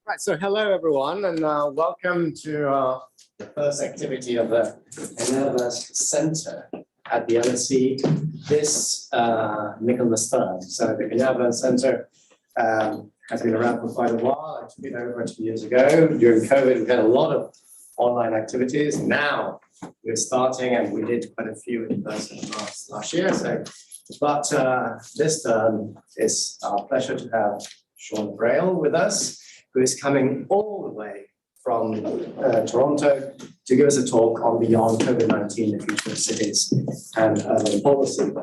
Right, so hello everyone, and welcome to the first activity of the Cañada Center at the LSE this Michaelmas term. So the Cañada Center has been around for quite a while. I took it over 2 years ago. During COVID, we had a lot of online activities. Now we're starting, and we did quite a few in person last year. But this term it's our pleasure to have Shauna Brail with us, who is coming all the way from Toronto to give us a talk on Beyond COVID-19, the Future of Cities and Urban Policy.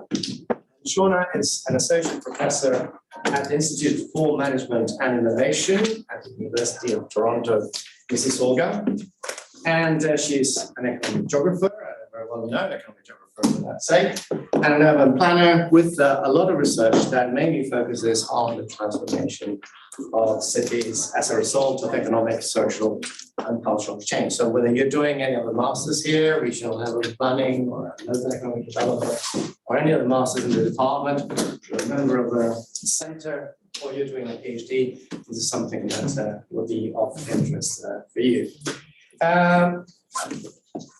Shauna is an associate professor at the Institute for Management and Innovation at the University of Toronto, Mississauga. And she's an economic geographer, a very well-known economic geographer, for that sake, and an urban planner with a lot of research that mainly focuses on the transformation of cities as a result of economic, social, and cultural change. So whether you're doing any of the masters here, regional level planning, or local economic development, or any of the masters in the department, you're a member of the center, or you're doing a PhD, this is something that will be of interest for you.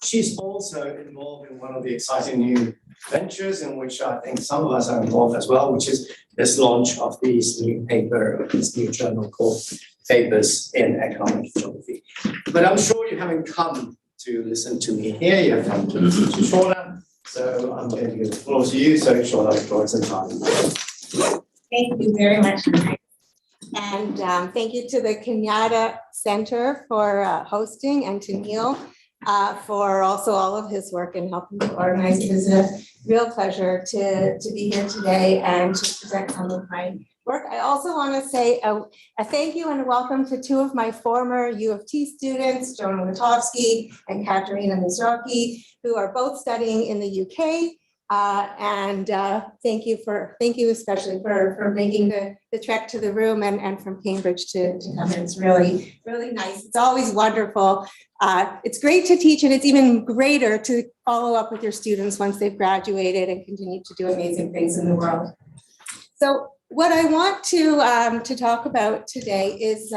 She's also involved in one of the exciting new ventures in which I think some of us are involved as well, which is this launch of this new journal called Papers in Economic Geography. But I'm sure you haven't come to listen to me here, you have come to listen to Shauna. So I'm going to give the floor to you. So Shauna, the floor is entirely yours. Thank you very much, Andrés. And thank you to the Cañada Center for hosting, and to Neil for also all of his work in helping to organize. It is a real pleasure to be here today and to present some of my work. I also want to say a thank you and a welcome to two of my former U of T students, Joan Witowski and Katerina Mizraki, who are both studying in the UK. Thank you especially for making the trek to the room and from Cambridge to come here. It's really, really nice. It's always wonderful. It's great to teach, and it's even greater to follow up with your students once they've graduated and continue to do amazing things in the world. So what I want to talk about today is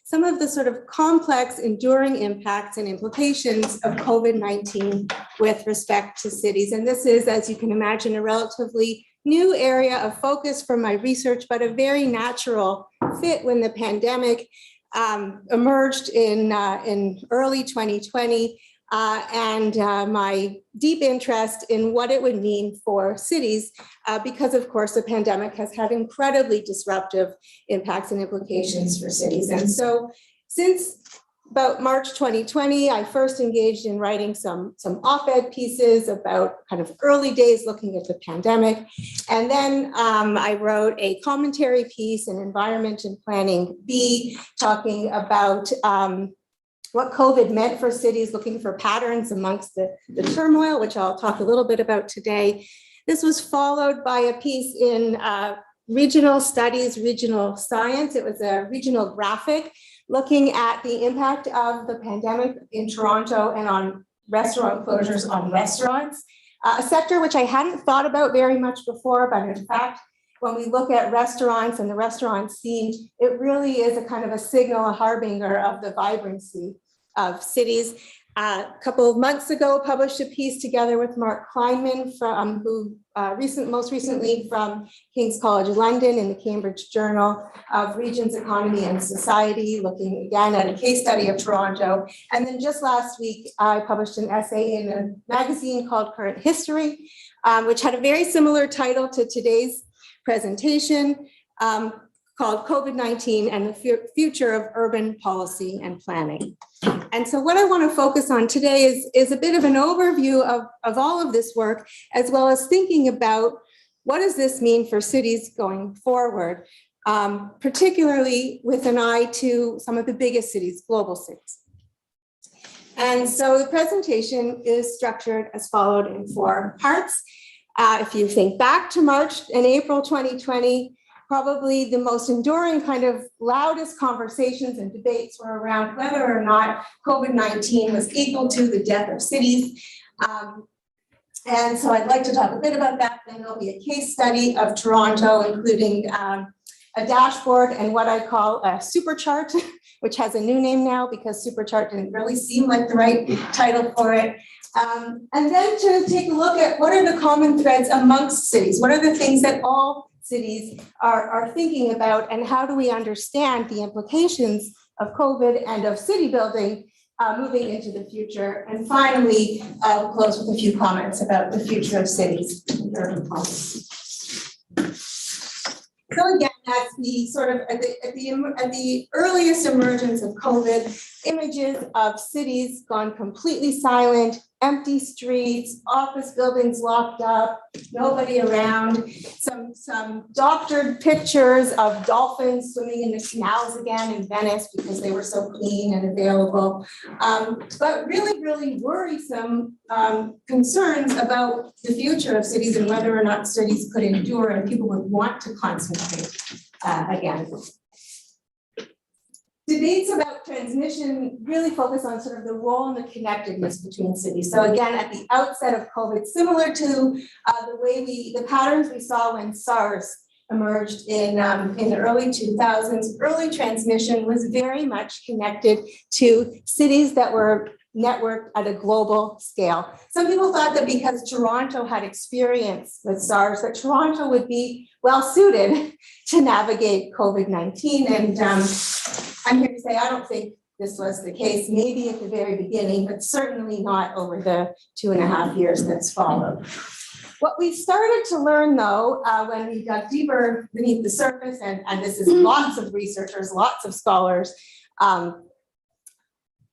some of the sort of complex, enduring impacts and implications of COVID-19 with respect to cities. And this is, as you can imagine, a relatively new area of focus for my research, but a very natural fit when the pandemic emerged in early 2020, and my deep interest in what it would mean for cities, because of course the pandemic has had incredibly disruptive impacts and implications for cities. And so since about March 2020, I first engaged in writing some op-ed pieces about kind of early days looking at the pandemic. And then I wrote a commentary piece in Environment and Planning B, talking about what COVID meant for cities, looking for patterns amongst the turmoil, which I'll talk a little bit about today. This was followed by a piece in regional studies, regional science. It was a regional graphic looking at the impact of the pandemic in Toronto and on restaurant closures on restaurants, a sector which I hadn't thought about very much before, but in fact, when we look at restaurants and the restaurant scene, it really is a kind of a signal, a harbinger of the vibrancy of cities. A couple of months ago, published a piece together with Mark Kleinman, who most recently from King's College London in the Cambridge Journal of Regions, Economy and Society, looking again at a case study of Toronto. And then just last week, I published an essay in a magazine called Current History, which had a very similar title to today's presentation, called COVID-19 and the Future of Urban Policy and Planning. And so what I want to focus on today is a bit of an overview of all of this work, as well as thinking about what does this mean for cities going forward, particularly with an eye to some of the biggest cities, global cities. And so the presentation is structured as followed in 4 parts. If you think back to March and April 2020, probably the most enduring kind of loudest conversations and debates were around whether or not COVID-19 was equal to the death of cities. And so I'd like to talk a bit about that. Then there'll be a case study of Toronto, including a dashboard and what I call a super chart, which has a new name now because super chart didn't really seem like the right title for it. And then to take a look at what are the common threads amongst cities? What are the things that all cities are thinking about, and how do we understand the implications of COVID and of city building moving into the future? And finally, I'll close with a few comments about the future of cities and urban policy. So again, that's the sort of at the earliest emergence of COVID, images of cities gone completely silent, empty streets, office buildings locked up, nobody around, some doctored pictures of dolphins swimming in the canals again in Venice because they were so clean and available. But really, really worrisome concerns about the future of cities and whether or not cities could endure and people would want to concentrate again. Debates about transmission really focus on sort of the role and the connectedness between cities. So again, at the outset of COVID, similar to the patterns we saw when SARS emerged in the early 2000s, early transmission was very much connected to cities that were networked at a global scale. Some people thought that because Toronto had experience with SARS, that Toronto would be well suited to navigate COVID-19. And I'm here to say I don't think this was the case, maybe at the very beginning, but certainly not over the 2.5 years that's followed. What we started to learn, though, when we dug deeper beneath the surface, and this is lots of researchers, lots of scholars,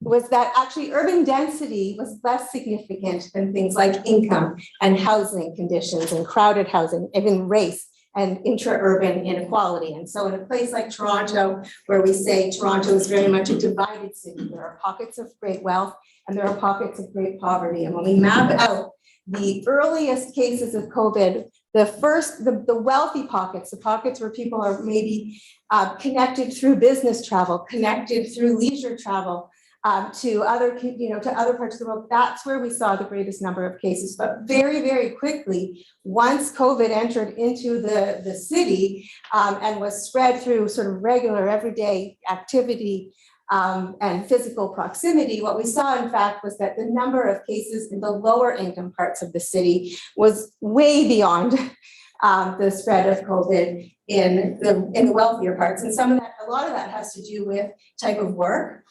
was that actually urban density was less significant than things like income and housing conditions and crowded housing, even race and intra-urban inequality. And so in a place like Toronto, where we say Toronto is very much a divided city, there are pockets of great wealth and there are pockets of great poverty. And when we map out the earliest cases of COVID, the wealthy pockets, the pockets where people are maybe connected through business travel, connected through leisure travel, to other parts of the world, that's where we saw the greatest number of cases. But very, very quickly, once COVID entered into the city and was spread through sort of regular everyday activity and physical proximity, what we saw, in fact, was that the number of cases in the lower income parts of the city was way beyond the spread of COVID in the wealthier parts. And a lot of that has to do with type of work.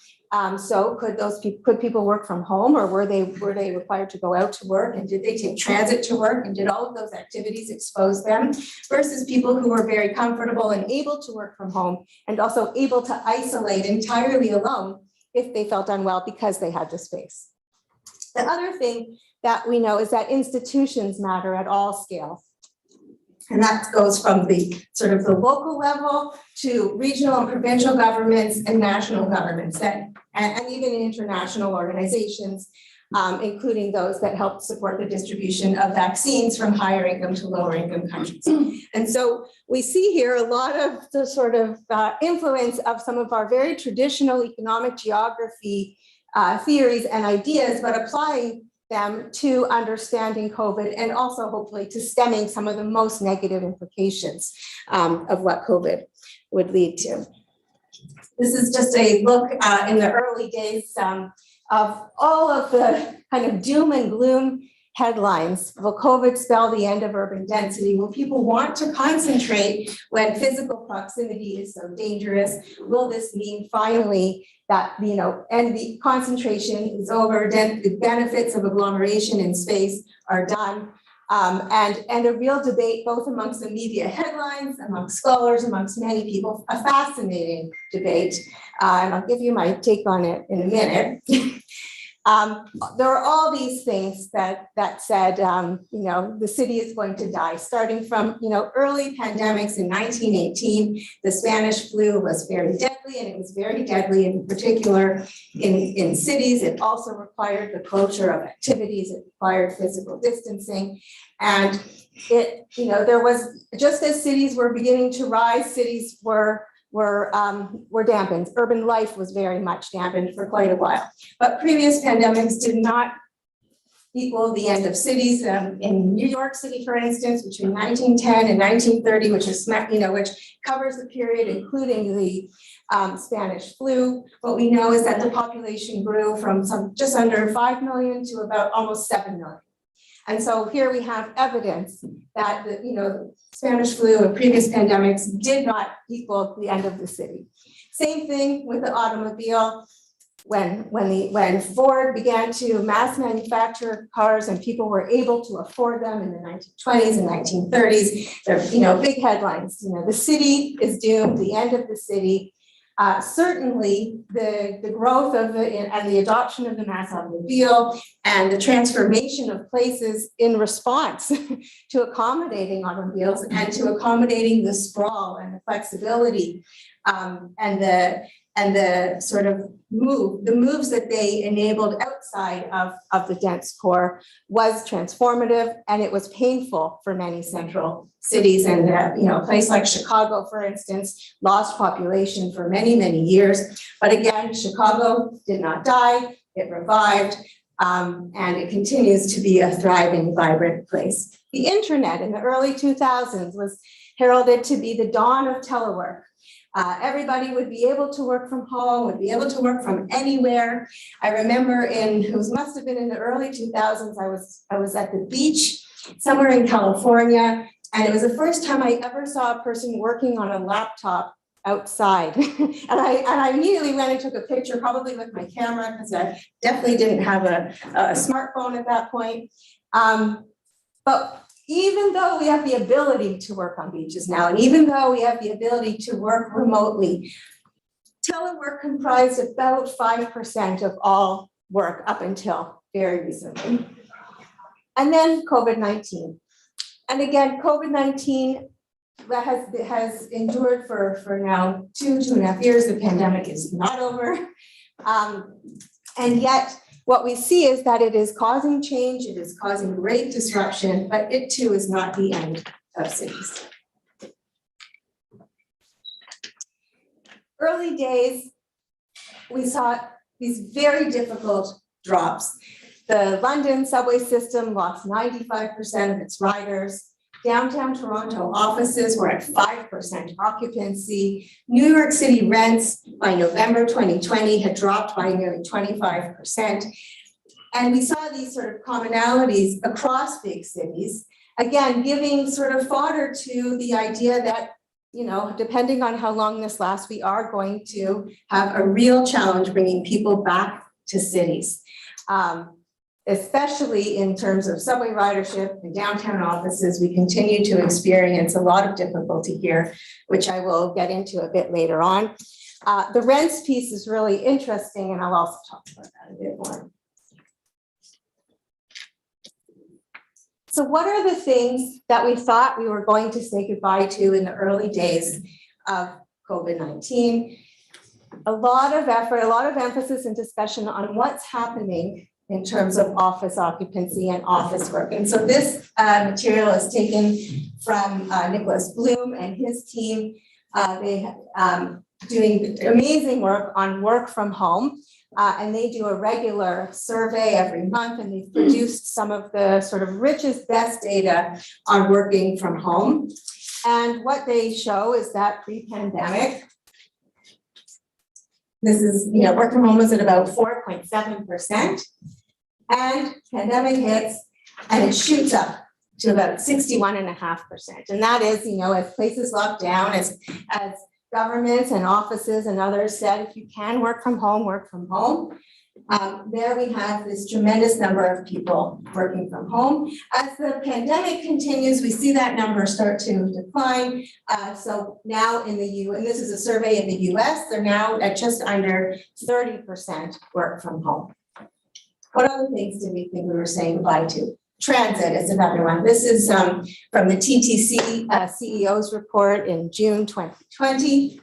So could people work from home, or were they required to go out to work, and did they take transit to work, and did all of those activities expose them, versus people who were very comfortable and able to work from home and also able to isolate entirely alone if they felt unwell because they had the space. The other thing that we know is that institutions matter at all scales. And that goes from the sort of the local level to regional and provincial governments and national governments, and even international organizations, including those that help support the distribution of vaccines from higher income to lower income countries. And so we see here a lot of the sort of influence of some of our very traditional economic geography theories and ideas, but applying them to understanding COVID and also hopefully to stemming some of the most negative implications of what COVID would lead to. This is just a look in the early days of all of the kind of doom and gloom headlines. Will COVID spell the end of urban density? Will people want to concentrate when physical proximity is so dangerous? Will this mean finally that, and the concentration is over, then the benefits of agglomeration in space are done? And a real debate both amongst the media headlines, amongst scholars, amongst many people, a fascinating debate. And I'll give you my take on it in a minute. There are all these things that said, the city is going to die, starting from, early pandemics in 1918. The Spanish flu was very deadly, and it was very deadly in particular in cities. It also required the closure of activities. It required physical distancing. And there was, just as cities were beginning to rise, cities were dampened. Urban life was very much dampened for quite a while. But previous pandemics did not equal the end of cities. In New York City, for instance, between 1910 and 1930, which is, which covers the period including the Spanish flu. What we know is that the population grew from just under 5 million to about almost 7 million. And so here we have evidence that the Spanish flu and previous pandemics did not equal the end of the city. Same thing with the automobile. When Ford began to mass manufacture cars and people were able to afford them in the 1920s and 1930s, there are big headlines. The city is doomed, the end of the city. Certainly, the growth of and the adoption of the mass automobile and the transformation of places in response to accommodating automobiles and to accommodating the sprawl and the flexibility and the sort of moves that they enabled outside of the dense core was transformative, and it was painful for many central cities. And a place like Chicago, for instance, lost population for many, many years. But again, Chicago did not die, it revived, and it continues to be a thriving, vibrant place. The internet in the early 2000s was heralded to be the dawn of telework. Everybody would be able to work from home, would be able to work from anywhere. I remember must have been in the early 2000s, I was at the beach somewhere in California, and it was the first time I ever saw a person working on a laptop outside. and I immediately went and took a picture, probably with my camera, because I definitely didn't have a smartphone at that point. But even though we have the ability to work on beaches now, and even though we have the ability to work remotely, telework comprised about 5% of all work up until very recently. And then COVID-19. And again, COVID-19 has endured for now 2.5 years. The pandemic is not over. And yet, what we see is that it is causing change, it is causing great disruption, but it too is not the end of cities. Early days, we saw these very difficult drops. The London subway system lost 95% of its riders. Downtown Toronto offices were at 5% occupancy. New York City rents by November 2020 had dropped by nearly 25%. And we saw these sort of commonalities across big cities, again, giving sort of fodder to the idea that, depending on how long this lasts, we are going to have a real challenge bringing people back to cities. Especially in terms of subway ridership and downtown offices, we continue to experience a lot of difficulty here, which I will get into a bit later on. The rents piece is really interesting, and I'll also talk about that a bit more. So what are the things that we thought we were going to say goodbye to in the early days of COVID-19? A lot of effort, a lot of emphasis and discussion on what's happening in terms of office occupancy and office work. And so this material is taken from Nicholas Bloom and his team. They doing amazing work on work from home. And they do a regular survey every month, and they've produced some of the sort of richest, best data on working from home. And what they show is that pre-pandemic, this is, work from home was at about 4.7%. And pandemic hits, and it shoots up to about 61.5%. And that is, as places lock down, as governments and offices and others said, if you can work from home, work from home. There we have this tremendous number of people working from home. As the pandemic continues, we see that number start to decline. So now in the U.S., and this is a survey in the US, they're now at just under 30% work from home. What other things did we think we were saying goodbye to? Transit is another one. This is from the TTC CEO's report in June 2020.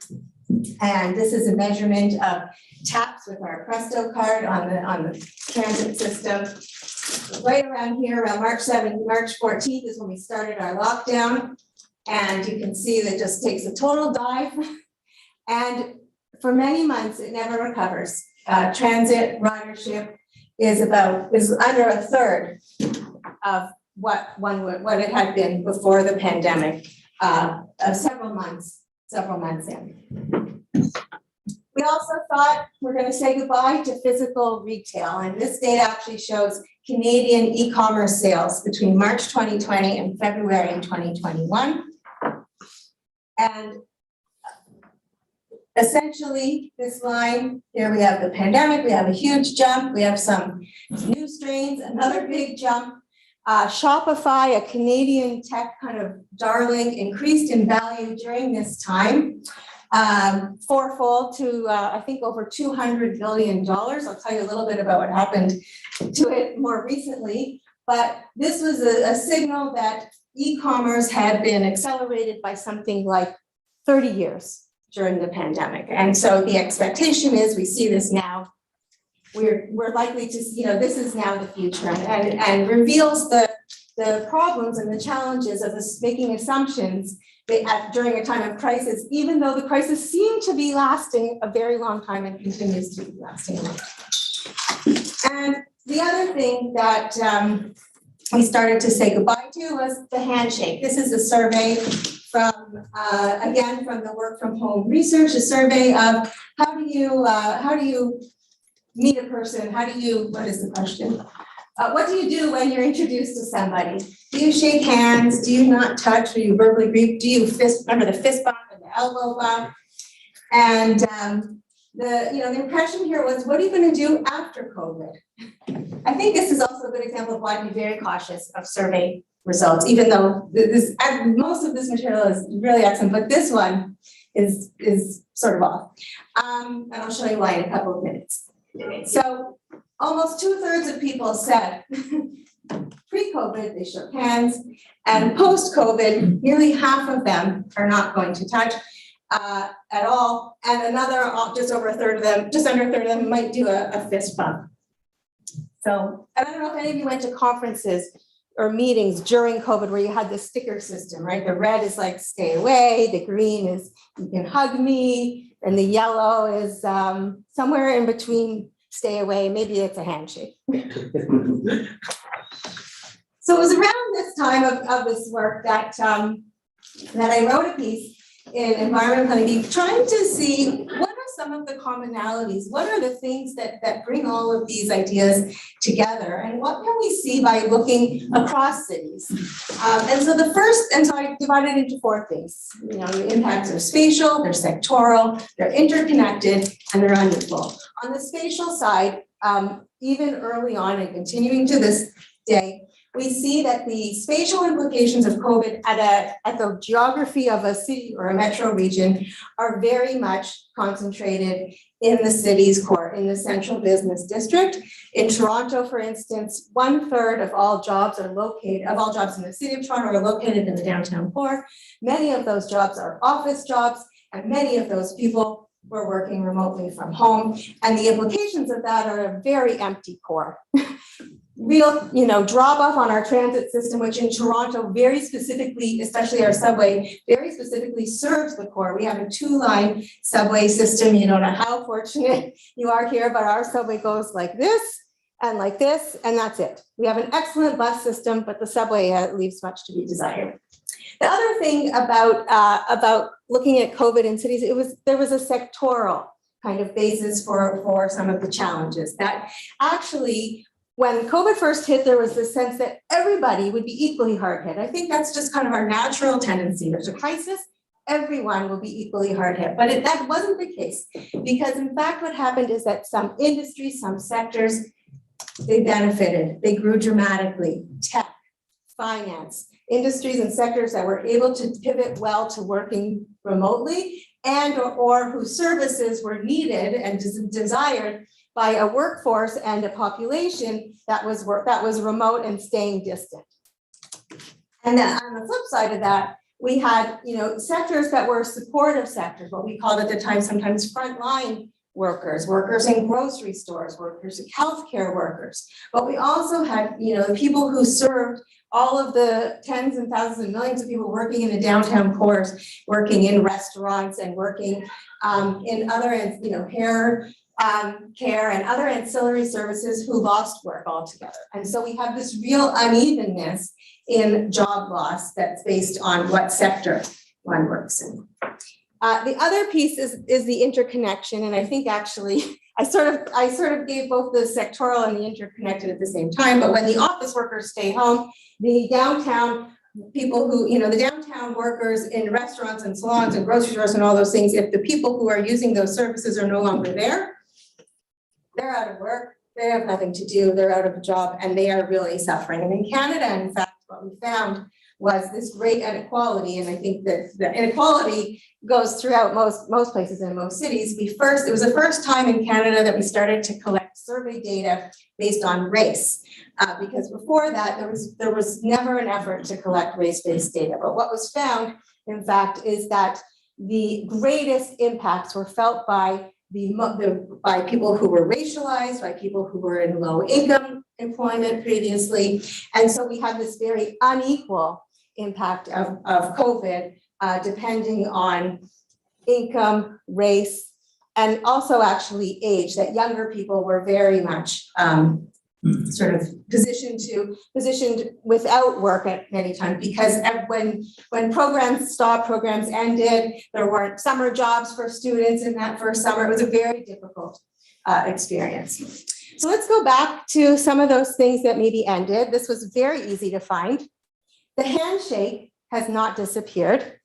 And this is a measurement of taps with our Presto card on the transit system. Right around here, around March 14th is when we started our lockdown. And you can see that it just takes a total dive. And for many months, it never recovers. Transit, ridership, is under a third of what it had been before the pandemic, several months in. We also thought we're going to say goodbye to physical retail, and this data actually shows Canadian e-commerce sales between March 2020 and February in 2021. And essentially, this line, here we have the pandemic, we have a huge jump, we have some new strains, another big jump. Shopify, a Canadian tech kind of darling, increased in value during this time, fourfold to, I think, over $200 billion. I'll tell you a little bit about what happened to it more recently, but this was a signal that e-commerce had been accelerated by something like 30 years during the pandemic. And so the expectation is, we see this now, we're likely to, this is now the future, and reveals the problems and the challenges of this, making assumptions during a time of crisis, even though the crisis seemed to be lasting a very long time and continues to be lasting. And the other thing that we started to say goodbye to was the handshake. This is a survey from, again, from the work from home research, a survey of how do you meet a person? What is the question? What do you do when you're introduced to somebody? Do you shake hands? Do you not touch? Do you verbally greet? Do you remember the fist bump and the elbow bump? And the impression here was, what are you going to do after COVID? I think this is also a good example of why to be very cautious of survey results, even though most of this material is really excellent, but this one is sort of off. And I'll show you why in a couple of minutes. So almost 2/3 of people said pre-COVID they shook hands, and post-COVID nearly half of them are not going to touch at all, and another just under a third of them might do a fist bump. So I don't know if any of you went to conferences or meetings during COVID where you had the sticker system, right? The red is like stay away, the green is you can hug me, and the yellow is somewhere in between stay away, maybe it's a handshake. So it was around this time of this work that I wrote a piece in Environment Planning, trying to see what are some of the commonalities, what are the things that bring all of these ideas together, and what can we see by looking across cities. And so I divided it into 4 things. The impacts are spatial, they're sectoral, they're interconnected, and they're unequal. On the spatial side, even early on and continuing to this day, we see that the spatial implications of COVID at the geography of a city or a metro region are very much concentrated in the city's core, in the central business district. In Toronto, for instance, 1/3 of all jobs in the city of Toronto are located in the downtown core. Many of those jobs are office jobs, and many of those people were working remotely from home. And the implications of that are a very empty core. Real, drop off on our transit system, which in Toronto very specifically, especially our subway, very specifically serves the core. We have a 2-line subway system. You don't know how fortunate you are here, but our subway goes like this, and that's it. We have an excellent bus system, but the subway leaves much to be desired. The other thing about looking at COVID in cities, there was a sectoral kind of basis for some of the challenges that actually, when COVID first hit, there was this sense that everybody would be equally hard hit. I think that's just kind of our natural tendency. There's a crisis, everyone will be equally hard hit. But that wasn't the case, because in fact, what happened is that some industries, some sectors, they benefited. They grew dramatically. Tech, finance, industries and sectors that were able to pivot well to working remotely, and or whose services were needed and desired by a workforce and a population that was remote and staying distant. And then on the flip side of that, we had sectors that were supportive sectors, what we called at the time sometimes frontline workers, workers in grocery stores, workers, healthcare workers. But we also had the people who served all of the tens and thousands and millions of people working in the downtown cores, working in restaurants and working in other, hair care and other ancillary services who lost work altogether. And so we have this real unevenness in job loss that's based on what sector one works in. The other piece is the interconnection, and I think actually I sort of gave both the sectoral and the interconnected at the same time. But when the office workers stay home, the downtown people who, the downtown workers in restaurants and salons and grocery stores and all those things, if the people who are using those services are no longer there, they're out of work, they have nothing to do, they're out of a job, and they are really suffering. And in Canada, in fact, what we found was this great inequality, and I think that the inequality goes throughout most places in most cities. It was the first time in Canada that we started to collect survey data based on race, because before that there was never an effort to collect race-based data. But what was found, in fact, is that the greatest impacts were felt by by people who were racialized, by people who were in low income employment previously. And so we had this very unequal impact of COVID, depending on income, race, and also actually age, that younger people were very much sort of positioned without work at many times, because when programs stopped, programs ended, there weren't summer jobs for students in that first summer. It was a very difficult experience. So let's go back to some of those things that maybe ended. This was very easy to find. The handshake has not disappeared.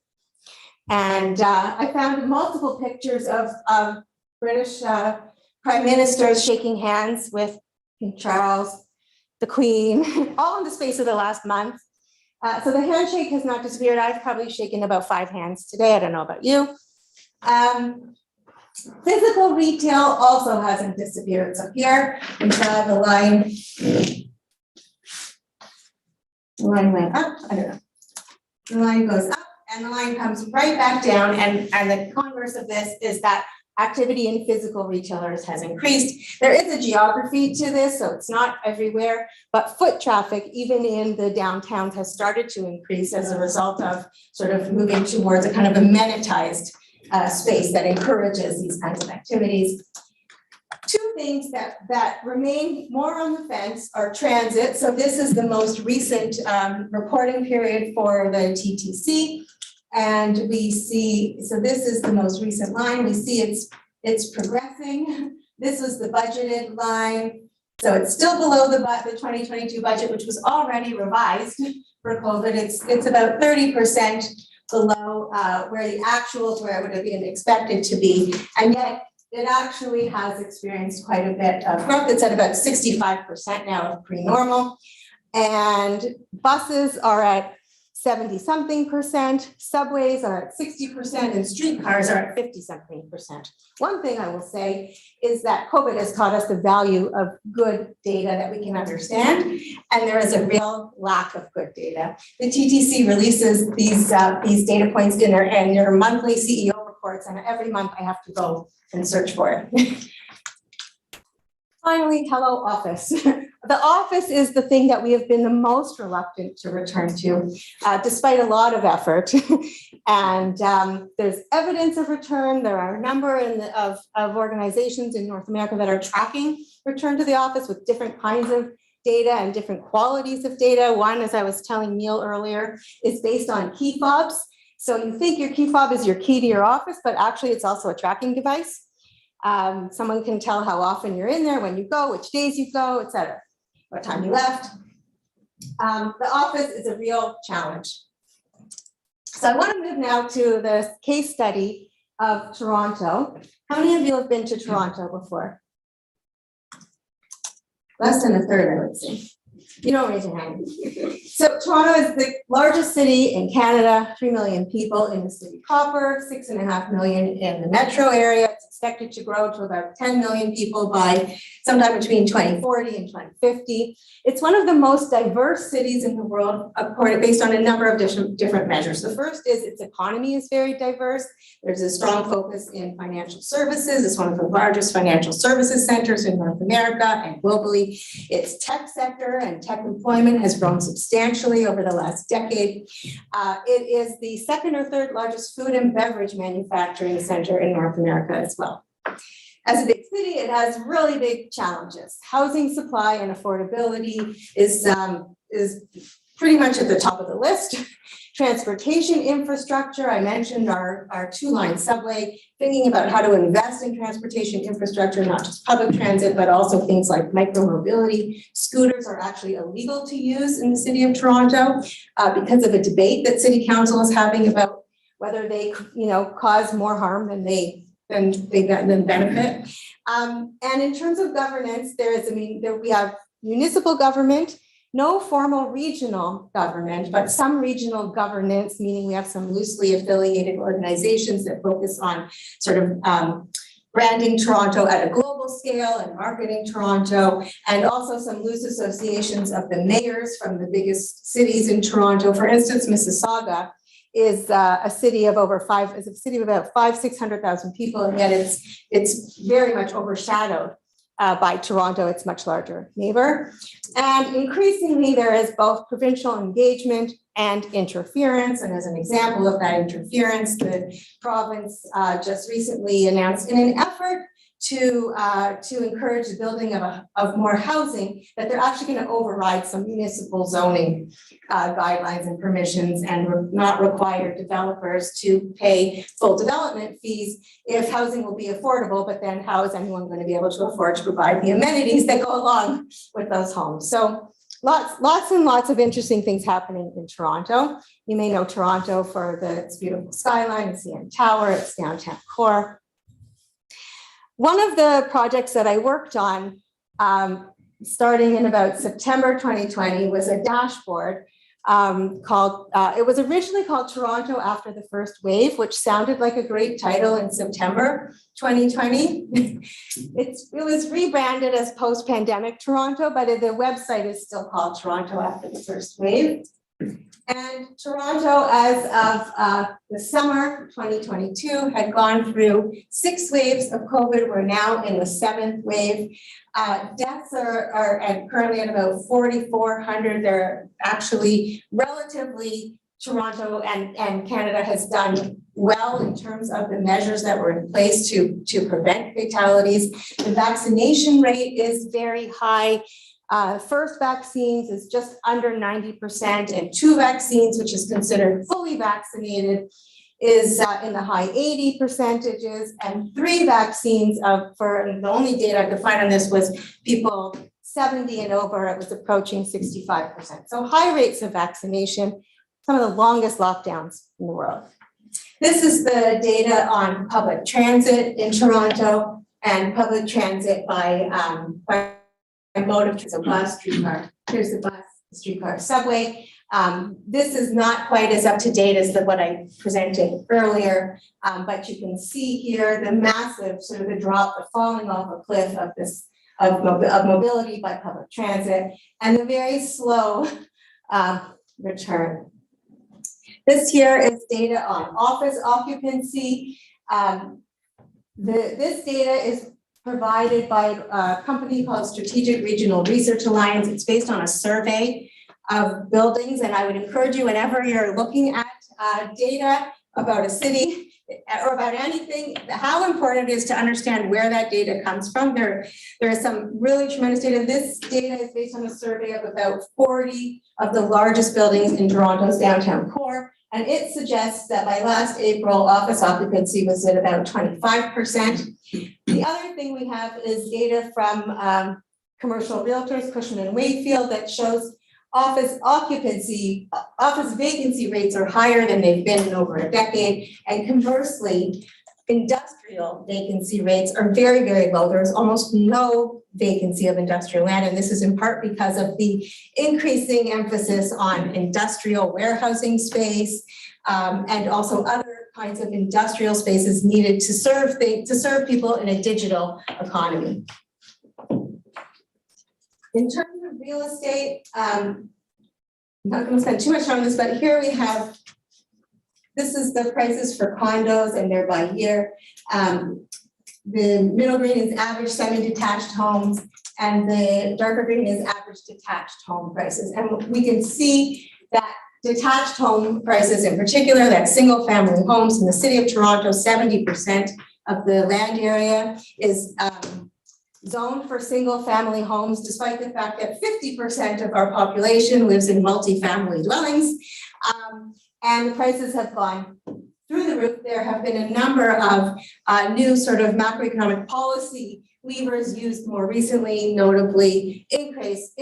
And I found multiple pictures of British prime ministers shaking hands with King Charles, the Queen, all in the space of the last month. So the handshake has not disappeared. I've probably shaken about 5 hands today. I don't know about you. Physical retail also hasn't disappeared. So here we have the line went up. I don't know. The line goes up and the line comes right back down. And the converse of this is that activity in physical retailers has increased. There is a geography to this, so it's not everywhere, but foot traffic, even in the downtowns, has started to increase as a result of sort of moving towards a kind of amenitized space that encourages these kinds of activities. 2 things that remain more on the fence are transit. So this is the most recent reporting period for the TTC. And we see, so this is the most recent line. We see it's progressing. This was the budgeted line. So it's still below the 2022 budget, which was already revised for COVID. It's about 30% below where the actuals, where it would have been expected to be. And yet it actually has experienced quite a bit of growth. It's at about 65% now of pre-normal. And buses are at 70-something%, subways are at 60%, and streetcars are at 50-something%. One thing I will say is that COVID has taught us the value of good data that we can understand, and there is a real lack of good data. The TTC releases these data points in their monthly CEO reports, and every month I have to go and search for it. Finally, hello office. The office is the thing that we have been the most reluctant to return to, despite a lot of effort. And there's evidence of return. There are a number of organizations in North America that are tracking return to the office with different kinds of data and different qualities of data. One, as I was telling Neil earlier, is based on key fobs. So you think your key fob is your key to your office, but actually it's also a tracking device. Someone can tell how often you're in there, when you go, which days you go, et cetera, what time you left. The office is a real challenge. So I want to move now to the case study of Toronto. How many of you have been to Toronto before? Less than a third, I would say. You don't raise your hand. So Toronto is the largest city in Canada, 3 million people in the city proper, 6.5 million in the metro area. It's expected to grow to about 10 million people by sometime between 2040 and 2050. It's one of the most diverse cities in the world, based on a number of different measures. The first is its economy is very diverse. There's a strong focus in financial services. It's one of the largest financial services centers in North America and globally. Its tech sector and and tech employment has grown substantially over the last decade. It is the second or third largest food and beverage manufacturing center in North America as well. As a big city, it has really big challenges. Housing supply and affordability is pretty much at the top of the list. Transportation infrastructure, I mentioned our two-line subway, thinking about how to invest in transportation infrastructure, not just public transit, but also things like micromobility. Scooters are actually illegal to use in the city of Toronto because of a debate that city council is having about whether they, cause more harm than they benefit. And in terms of governance, we have municipal government, no formal regional government, but some regional governance, meaning we have some loosely affiliated organizations that focus on sort of branding Toronto at a global scale and marketing Toronto, and also some loose associations of the mayors from the biggest cities in Toronto. For instance, Mississauga is a city of about 600,000 people, and yet it's very much overshadowed by Toronto, its much larger neighbor. And increasingly, there is both provincial engagement and interference. And as an example of that interference, the province just recently announced, in an effort to encourage the building of more housing, that they're actually going to override some municipal zoning guidelines and permissions and not require developers to pay full development fees if housing will be affordable, but then how is anyone going to be able to afford to provide the amenities that go along with those homes? So lots and lots of interesting things happening in Toronto. You may know Toronto for its beautiful skyline, its CN Tower, its downtown core. One of the projects that I worked on starting in about September 2020 was a dashboard it was originally called Toronto After the First Wave, which sounded like a great title in September 2020. It was rebranded as Post-Pandemic Toronto, but the website is still called Toronto After the First Wave. And Toronto, as of the summer 2022, had gone through 6 waves of COVID. We're now in the 7th wave. Deaths are currently at about 4,400. They're actually relatively, Toronto and Canada has done well in terms of the measures that were in place to prevent fatalities. The vaccination rate is very high. First vaccines is just under 90%, and 2 vaccines, which is considered fully vaccinated, is in the high 80%, and 3 vaccines for the only data I could find on this was people 70 and over, it was approaching 65%. So high rates of vaccination, some of the longest lockdowns in the world. This is the data on public transit in Toronto and public transit by mode of transit, bus, streetcar. Here's the bus, the streetcar, subway. This is not quite as up to date as what I presented earlier, but you can see here the massive sort of the drop, the falling off a cliff of mobility by public transit, and the very slow return. This here is data on office occupancy. This data is provided by a company called Strategic Regional Research Alliance. It's based on a survey of buildings, and I would encourage you, whenever you're looking at data about a city or about anything, how important it is to understand where that data comes from. There is some really tremendous data. This data is based on a survey of about 40 of the largest buildings in Toronto's downtown core, and it suggests that by last April, office occupancy was at about 25%. The other thing we have is data from commercial realtors, Cushman & Wakefield, that shows office vacancy rates are higher than they've been in over a decade. And conversely, industrial vacancy rates are very, very low. There's almost no vacancy of industrial land. And this is in part because of the increasing emphasis on industrial warehousing space and also other kinds of industrial spaces needed to serve people in a digital economy. In terms of real estate, I'm not going to spend too much time on this, but here we have, this is the prices for condos and they're by year. the middle green is average semi-detached homes, and the darker green is average detached home prices. And we can see that detached home prices in particular, that single family homes in the city of Toronto, 70% of the land area is zoned for single family homes, despite the fact that 50% of our population lives in multifamily dwellings. And the prices have gone through the roof. There have been a number of new sort of macroeconomic policy levers used more recently, notably interest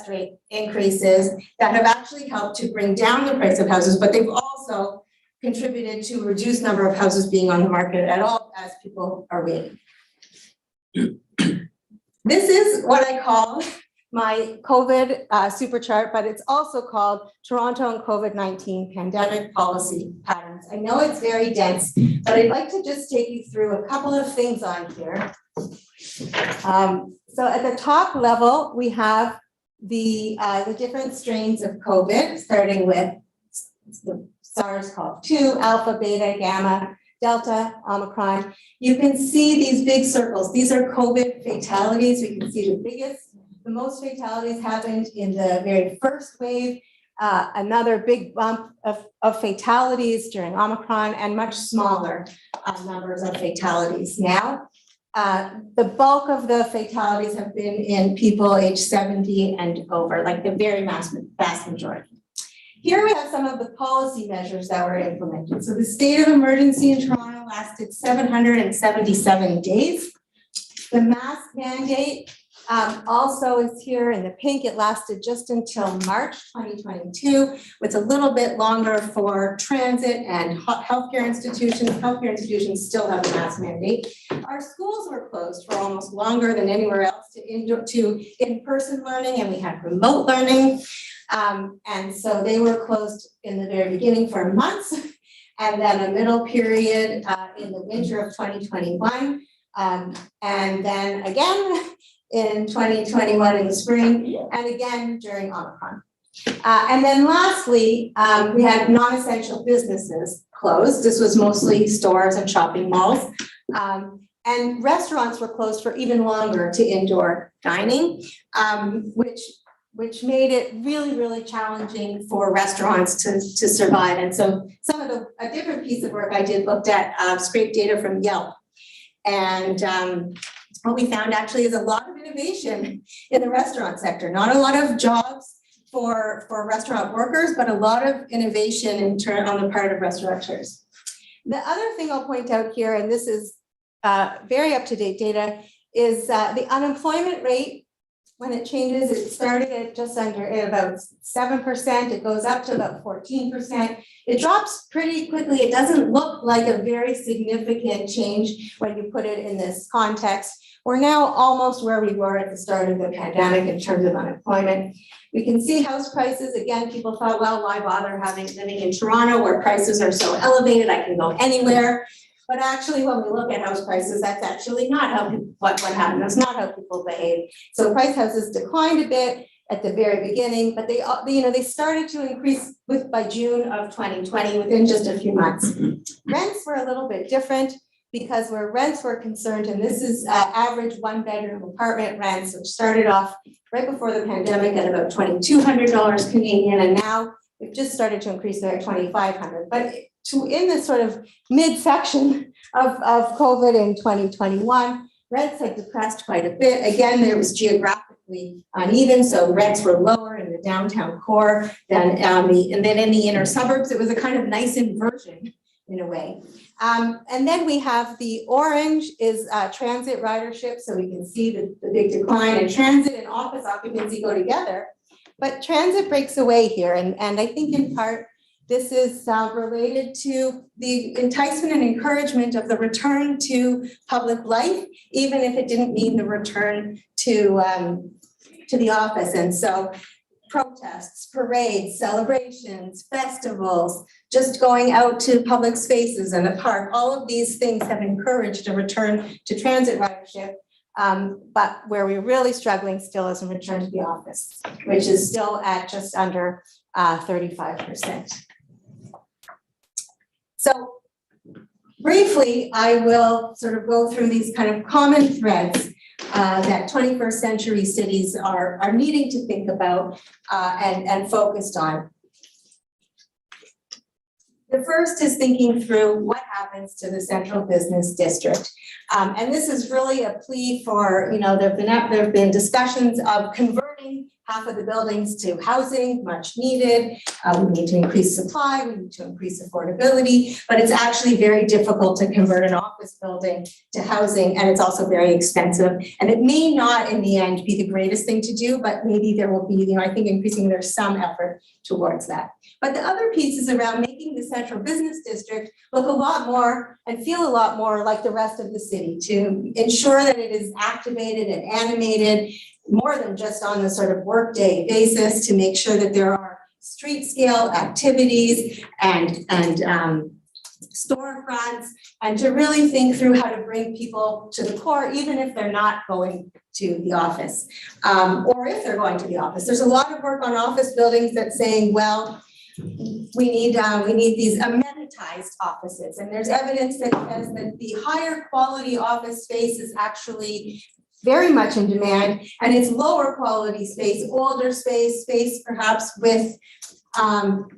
rate increases that have actually helped to bring down the price of houses, but they've also contributed to a reduced number of houses being on the market at all as people are waiting. This is what I call my COVID super chart, but it's also called Toronto and COVID-19 pandemic policy patterns. I know it's very dense, but I'd like to just take you through a couple of things on here. So at the top level, we have the different strains of COVID, starting with the SARS-CoV-2, Alpha, Beta, Gamma, Delta, Omicron. You can see these big circles. These are COVID fatalities. We can see the most fatalities happened in the very first wave, another big bump of fatalities during Omicron, and much smaller numbers of fatalities now. The bulk of the fatalities have been in people age 70 and over, like the very vast majority. Here we have some of the policy measures that were implemented. So the state of emergency in Toronto lasted 777 days. The mask mandate also is here in the pink. It lasted just until March 2022, with a little bit longer for transit and healthcare institutions. Healthcare institutions still have a mask mandate. Our schools were closed for almost longer than anywhere else to in-person learning, and we had remote learning. And so they were closed in the very beginning for months, and then a middle period in the winter of 2021, and then again in 2021 in the spring, and again during Omicron. And then lastly, we had non-essential businesses closed. This was mostly stores and shopping malls. And restaurants were closed for even longer to indoor dining, which made it really, really challenging for restaurants to survive. And so a different piece of work I did looked at scraped data from Yelp. And what we found actually is a lot of innovation in the restaurant sector, not a lot of jobs for restaurant workers, but a lot of innovation on the part of restaurateurs. The other thing I'll point out here, and this is very up-to-date data, is the unemployment rate. When it changes, it started at just under about 7%. It goes up to about 14%. It drops pretty quickly. It doesn't look like a very significant change when you put it in this context. We're now almost where we were at the start of the pandemic in terms of unemployment. We can see house prices. Again, people thought, well, why bother living in Toronto where prices are so elevated? I can go anywhere. But actually, when we look at house prices, that's actually not how what happened. That's not how people behave. So price houses declined a bit at the very beginning, but they started to increase by June of 2020, within just a few months. Rents were a little bit different, because where rents were concerned, and this is average one-bedroom apartment rents, which started off right before the pandemic at about $2,200 Canadian, and now we've just started to increase there at $2,500. But in this sort of midsection of COVID in 2021, rents had depressed quite a bit. Again, there was geographically uneven, so rents were lower in the downtown core than in the inner suburbs. It was a kind of nice inversion in a way. And then we have the orange is transit ridership, so we can see the big decline, and transit and office occupancy go together. But transit breaks away here, and I think in part this is related to the enticement and encouragement of the return to public life, even if it didn't mean the return to the office. And so protests, parades, celebrations, festivals, just going out to public spaces and the park, all of these things have encouraged a return to transit ridership. But where we're really struggling still is a return to the office, which is still at just under 35%. So briefly, I will sort of go through these kind of common threads that 21st century cities are needing to think about and focused on. The first is thinking through what happens to the central business district. And this is really a plea for, there have been discussions of converting half of the buildings to housing, much needed. We need to increase supply, we need to increase affordability, but it's actually very difficult to convert an office building to housing, and it's also very expensive. And it may not in the end be the greatest thing to do, but maybe there will be, I think increasingly there's some effort towards that. But the other piece is around making the central business district look a lot more and feel a lot more like the rest of the city, to ensure that it is activated and animated more than just on the sort of workday basis, to make sure that there are street scale activities and storefronts, and to really think through how to bring people to the core, even if they're not going to the office, or if they're going to the office. There's a lot of work on office buildings that's saying, well, we need these amenitized offices, and there's evidence that says that the higher quality office space is actually very much in demand, and it's lower quality space, older space perhaps with, without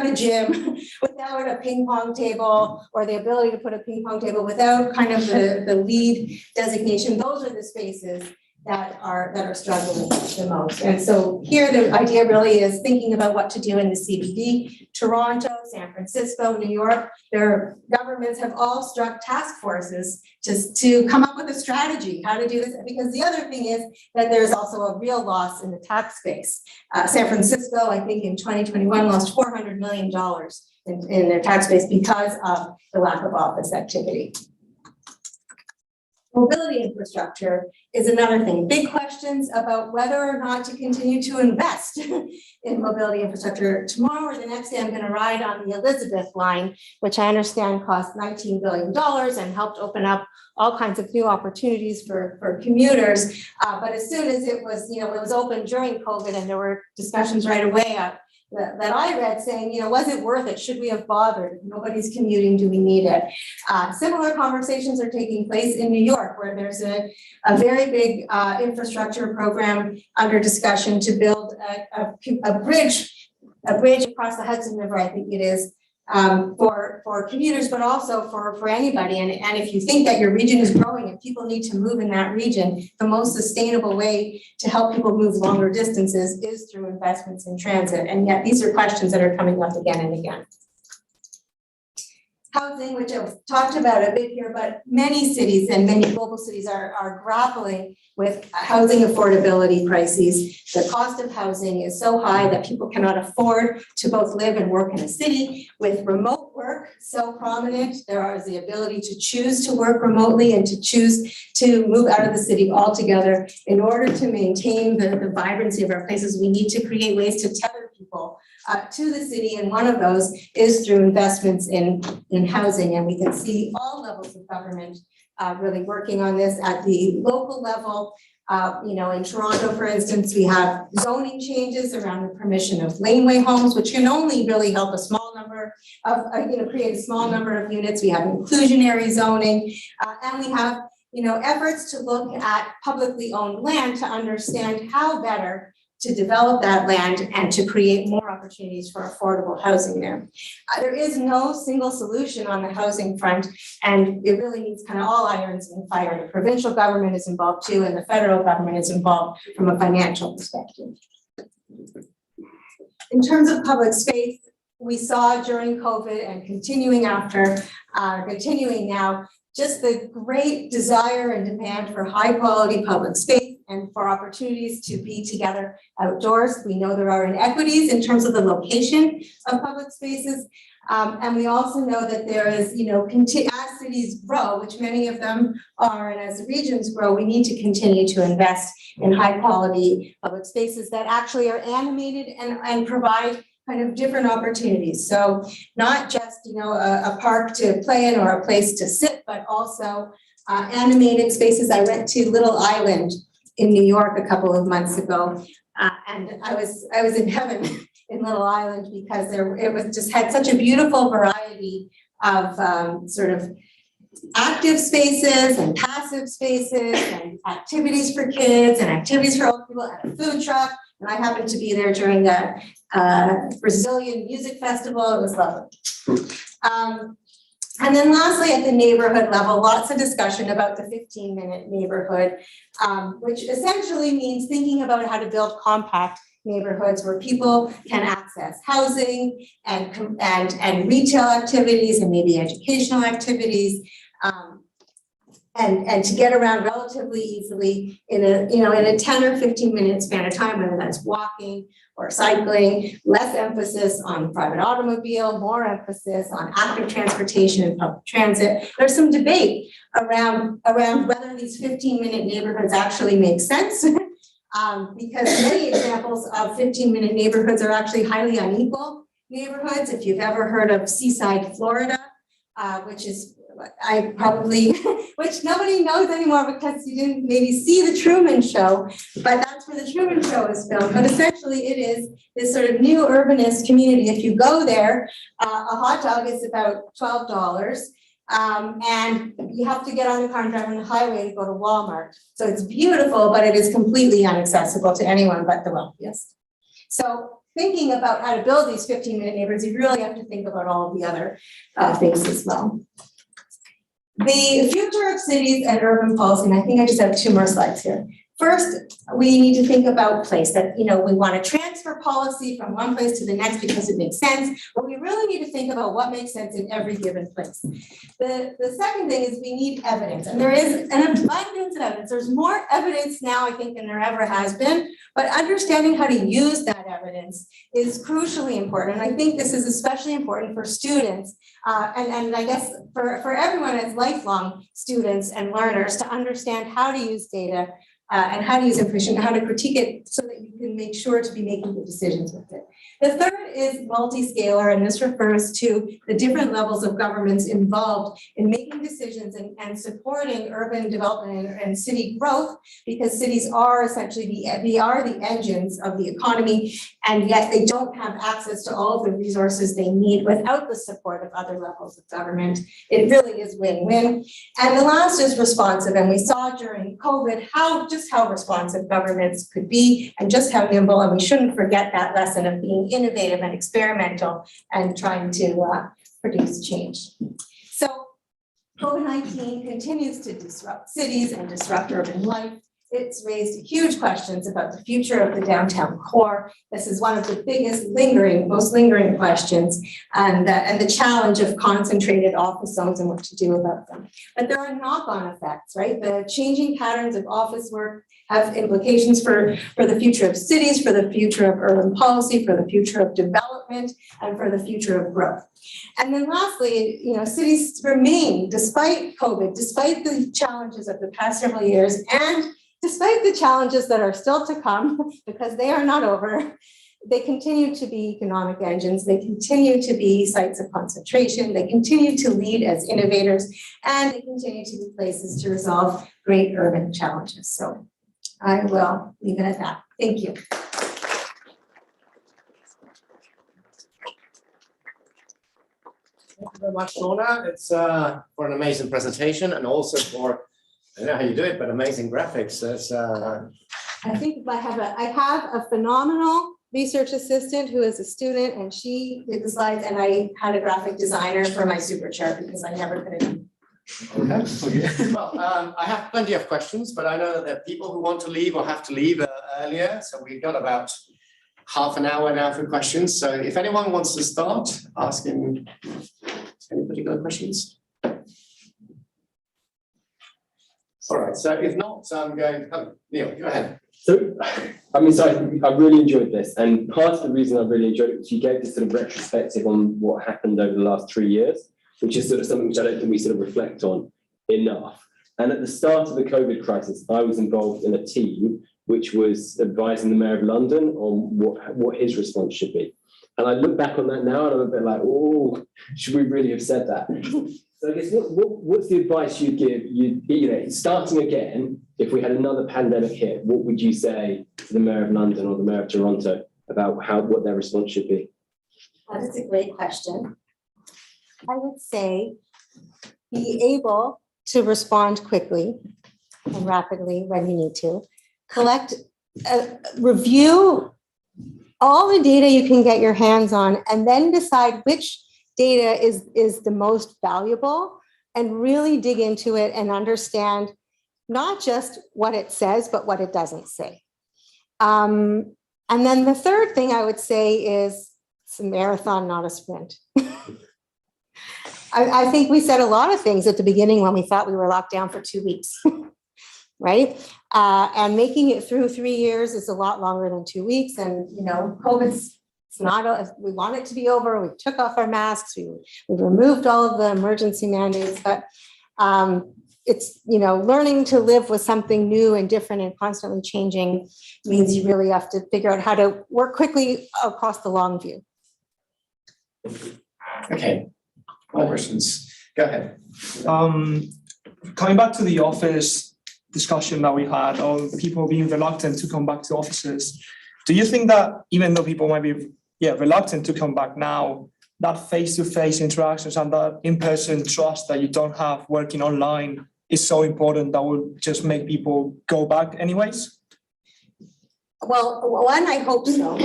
a gym, without a ping pong table, or the ability to put a ping pong table, without kind of the lead designation. Those are the spaces that are struggling the most. And so here the idea really is thinking about what to do in the CBD. Toronto, San Francisco, New York, their governments have all struck task forces to come up with a strategy how to do this, because the other thing is that there's also a real loss in the tax base. San Francisco, I think in 2021, lost $400 million in their tax base because of the lack of office activity. Mobility infrastructure is another thing. Big questions about whether or not to continue to invest in mobility infrastructure. Tomorrow or the next day, I'm going to ride on the Elizabeth line, which I understand cost $19 billion and helped open up all kinds of new opportunities for commuters. But as soon as it was open during COVID, and there were discussions right away that I read saying, was it worth it? Should we have bothered? Nobody's commuting. Do we need it? Similar conversations are taking place in New York, where there's a very big infrastructure program under discussion to build a bridge across the Hudson River, I think it is, for commuters, but also for anybody. And if you think that your region is growing and people need to move in that region, the most sustainable way to help people move longer distances is through investments in transit. And yet these are questions that are coming up again and again. Housing, which I've talked about a bit here, but many cities and many global cities are grappling with housing affordability crises. The cost of housing is so high that people cannot afford to both live and work in a city. With remote work so prominent, there is the ability to choose to work remotely and to choose to move out of the city altogether. In order to maintain the vibrancy of our places, we need to create ways to tether people to the city, and one of those is through investments in housing. And we can see all levels of government really working on this at the local level. In Toronto, for instance, we have zoning changes around the permission of laneway homes, which can only really help a small number of, create a small number of units. We have inclusionary zoning, and we have, efforts to look at publicly owned land to understand how better to develop that land and to create more opportunities for affordable housing there. There is no single solution on the housing front, and it really needs kind of all irons in the fire. The provincial government is involved too, and the federal government is involved from a financial perspective. In terms of public space, we saw during COVID and continuing now, just the great desire and demand for high quality public space and for opportunities to be together outdoors. We know there are inequities in terms of the location of public spaces. And we also know that there is, as cities grow, which many of them are, and as the regions grow, we need to continue to invest in high quality public spaces that actually are animated and provide kind of different opportunities. So not just, a park to play in or a place to sit, but also animated spaces. I went to Little Island in New York a couple of months ago, and I was in heaven in Little Island because it was just had such a beautiful variety sort of active spaces and passive spaces and activities for kids and activities for old people and a food truck. And I happened to be there during the Brazilian music festival. It was lovely. And then lastly, at the neighborhood level, lots of discussion about the 15-minute neighborhood, which essentially means thinking about how to build compact neighborhoods where people can access housing and retail activities and maybe educational activities, and to get around relatively easily in a 10 or 15-minute span of time, whether that's walking or cycling, less emphasis on private automobile, more emphasis on active transportation and public transit. There's some debate around whether these 15-minute neighborhoods actually make sense. Because many examples of 15-minute neighborhoods are actually highly unequal neighborhoods. If you've ever heard of Seaside, Florida, which nobody knows anymore because you didn't maybe see the Truman Show, but that's where the Truman Show is filmed. But essentially it is this sort of new urbanist community. If you go there, a hot dog is about $12. And you have to get on the car and drive on the highway to go to Walmart. So it's beautiful, but it is completely inaccessible to anyone but the wealthiest. So thinking about how to build these 15-minute neighborhoods, you really have to think about all of the other things as well. The future of cities and urban policy, and I think I just have 2 more slides here. First, we need to think about place that, we want to transfer policy from one place to the next because it makes sense, but we really need to think about what makes sense in every given place. The second thing is we need evidence, and there is an abundance of evidence. There's more evidence now, I think, than there ever has been, but understanding how to use that evidence is crucially important. And I think this is especially important for students, and I guess for everyone as lifelong students and learners to understand how to use data and how to use information, how to critique it so that you can make sure to be making good decisions with it. The third is multi-scalar, and this refers to the different levels of governments involved in making decisions and supporting urban development and city growth, because cities are essentially the engines of the economy, and yet they don't have access to all of the resources they need without the support of other levels of government. It really is win-win. And the last is responsive, and we saw during COVID just how responsive governments could be and just how nimble, and we shouldn't forget that lesson of being innovative and experimental and trying to produce change. So COVID-19 continues to disrupt cities and disrupt urban life. It's raised huge questions about the future of the downtown core. This is one of the most lingering questions, and the challenge of concentrated office zones and what to do about them. But there are knock-on effects, right? The changing patterns of office work have implications for the future of cities, for the future of urban policy, for the future of development, and for the future of growth. And then lastly, cities remain, despite COVID, despite the challenges of the past several years, and despite the challenges that are still to come, because they are not over, they continue to be economic engines, they continue to be sites of concentration, they continue to lead as innovators, and they continue to be places to resolve great urban challenges. So I will leave it at that. Thank you. Thank you very much, Shauna. It's for an amazing presentation, and also for, I don't know how you do it, but amazing graphics. I think I have a phenomenal research assistant who is a student, and she did the slides, and I had a graphic designer for my super chart because I never could have. Okay. Well, I have plenty of questions, but I know that there are people who want to leave or have to leave earlier. So we've got about half an hour now for questions. So if anyone wants to start asking any particular questions. All right, so if not, I'm going to, Neil, go ahead. So, I really enjoyed this, and part of the reason I really enjoyed it was you gave this sort of retrospective on what happened over the last 3 years, which is sort of something which I don't think we sort of reflect on enough. And at the start of the COVID crisis, I was involved in a team which was advising the Mayor of London on what his response should be. And I look back on that now and I'm a bit like, oh, should we really have said that? So I guess what's the advice you'd give, starting again, if we had another pandemic hit, what would you say to the Mayor of London or the Mayor of Toronto about what their response should be? That's a great question. I would say be able to respond quickly and rapidly when you need to. Collect, review all the data you can get your hands on, and then decide which data is the most valuable, and really dig into it and understand not just what it says, but what it doesn't say. And then the third thing I would say is it's a marathon, not a sprint. I think we said a lot of things at the beginning when we thought we were locked down for 2 weeks, right? And making it through 3 years is a lot longer than 2 weeks. And, you know, COVID's, it's not, we want it to be over. We took off our masks. We removed all of the emergency mandates, but it's, you know, learning to live with something new and different and constantly changing means you really have to figure out how to work quickly across the long view. Okay, more questions? Go ahead. Coming back to the office discussion that we had of people being reluctant to come back to offices, do you think that even though people might be reluctant to come back now, that face-to-face interactions and that in-person trust that you don't have working online is so important that will just make people go back anyways? Well, one, I hope so.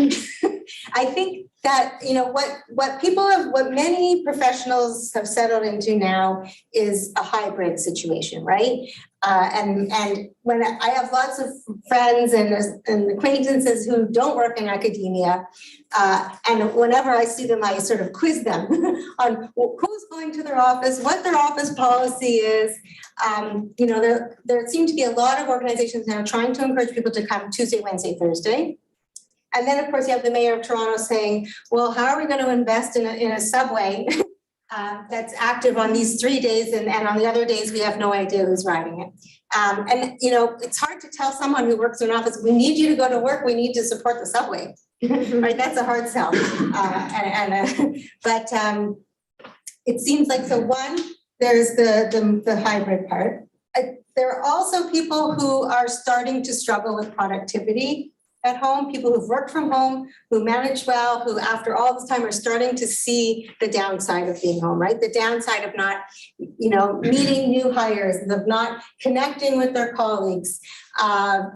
I think that, you know, what many professionals have settled into now is a hybrid situation, right? And when I have lots of friends and acquaintances who don't work in academia, and whenever I see them, I sort of quiz them on who's going to their office, what their office policy is. You know, there seem to be a lot of organizations now trying to encourage people to come Tuesday, Wednesday, Thursday. And then, of course, you have the mayor of Toronto saying, well, how are we going to invest in a subway that's active on these 3 days, and on the other days, we have no idea who's riding it. And, you know, it's hard to tell someone who works in an office, we need you to go to work, we need to support the subway, right? That's a hard sell. But it seems like, so one, there's the hybrid part. There are also people who are starting to struggle with productivity at home, people who've worked from home, who manage well, who after all this time are starting to see the downside of being home, right? The downside of not, you know, meeting new hires, of not connecting with their colleagues,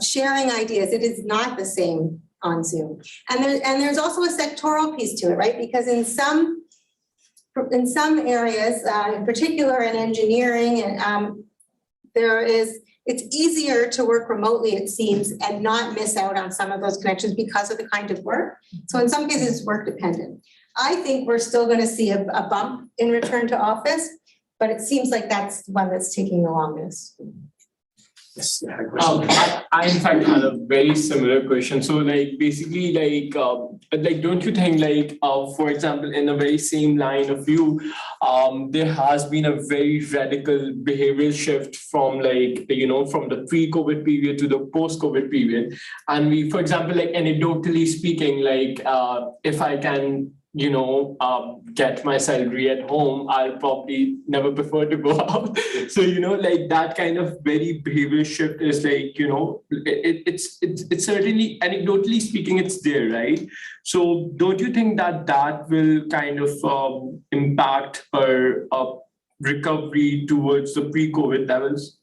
sharing ideas. It is not the same on Zoom. And there's also a sectoral piece to it, right? Because in some areas, in particular in engineering, it's easier to work remotely, it seems, and not miss out on some of those connections because of the kind of work. So in some cases, it's work dependent. I think we're still going to see a bump in return to office, but it seems like that's the one that's taking the longest. Yes, yeah, I in fact had a very similar question. So like basically like don't you think like for example in a very same line of view, there has been a very radical behavioral shift from like, you know, from the pre-COVID period to the post-COVID period. And we, for example, like anecdotally speaking, like if I can, you know, get my salary at home, I'll probably never prefer to go out. So, you know, like that kind of very behavioral shift is like, you know, it's certainly, anecdotally speaking, it's there, right? So don't you think that will kind of impact our recovery towards the pre-COVID levels?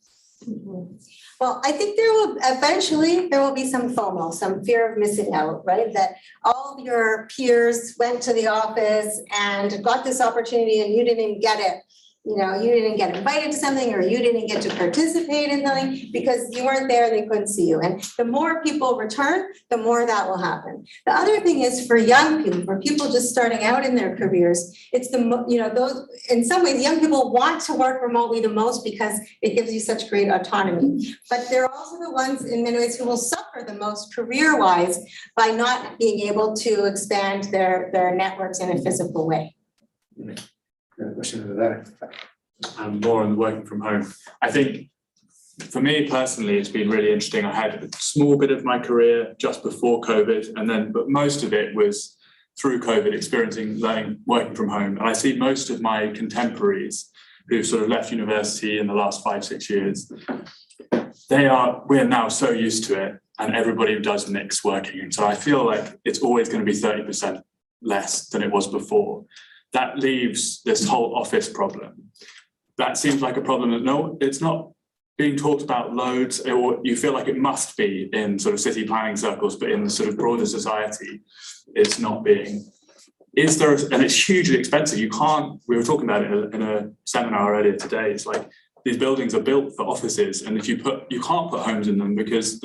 Mm-hmm. Well, I think there will be some FOMO, some fear of missing out, right? That all of your peers went to the office and got this opportunity and you didn't even get it. You know, you didn't get invited to something, or you didn't get to participate in something because you weren't there and they couldn't see you. And the more people return, the more that will happen. The other thing is for young people, for people just starting out in their careers, it's those, in some ways, young people want to work remotely the most because it gives you such great autonomy. But they're also the ones in many ways who will suffer the most career-wise by not being able to expand their networks in a physical way. Question over there. And more on the working from home. I think for me personally, it's been really interesting. I had a small bit of my career just before COVID, but most of it was through COVID, learning, working from home. And I see most of my contemporaries who sort of left university in the last 5-6 years, we're now so used to it, and everybody does mix working. And so I feel like it's always going to be 30% less than it was before. that leaves this whole office problem. That seems like a problem that no, it's not being talked about loads, or you feel like it must be in sort of city planning circles, but in sort of broader society, it's not being. Is there, and it's hugely expensive. You can't, we were talking about it in a seminar earlier today. It's like these buildings are built for offices, and if you can't put homes in them because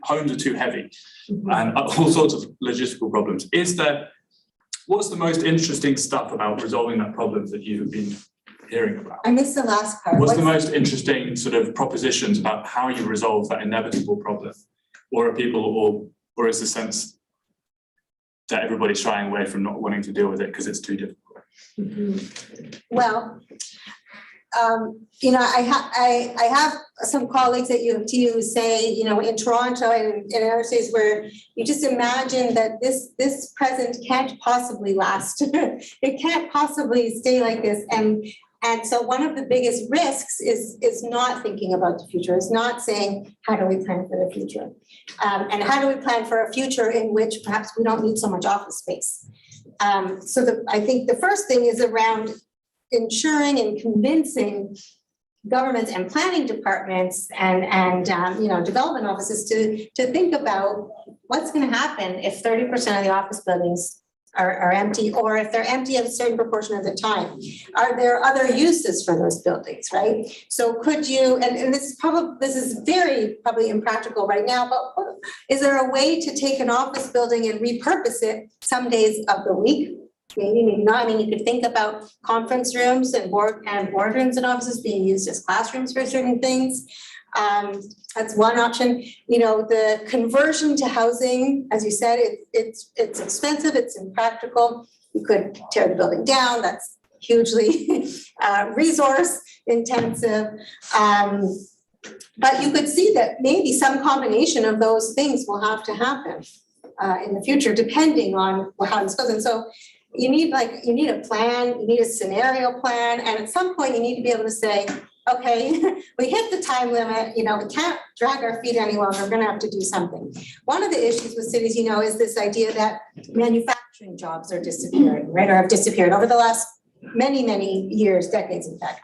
homes are too heavy, and all sorts of logistical problems. What's the most interesting stuff about resolving that problem that you've been hearing about? I missed the last part. What's the most interesting sort of propositions about how you resolve that inevitable problem? Or are people, or is the sense that everybody's shying away from not wanting to deal with it because it's too difficult? Well, I have some colleagues at U of T who say, in Toronto and in other cities where you just imagine that this present can't possibly last. It can't possibly stay like this. And so one of the biggest risks is not thinking about the future. It's not saying, how do we plan for the future? And how do we plan for a future in which perhaps we don't need so much office space? I think the first thing is around ensuring and convincing governments and planning departments and development offices to think about what's going to happen if 30% of the office buildings are empty, or if they're empty a certain proportion of the time. Are there other uses for those buildings, right? So could you, and this is very probably impractical right now, but is there a way to take an office building and repurpose it some days of the week? Maybe not. I mean, you could think about conference rooms and boardrooms and offices being used as classrooms for certain things. That's one option. The conversion to housing, as you said, it's expensive, it's impractical. You could tear the building down. That's hugely resource intensive. But you could see that maybe some combination of those things will have to happen in the future, depending on how this goes. And so you need a plan, you need a scenario plan, and at some point you need to be able to say, okay, we hit the time limit, we can't drag our feet any longer, we're gonna have to do something. One of the issues with cities, is this idea that manufacturing jobs are disappearing, right, or have disappeared over the last many, many years, decades in fact.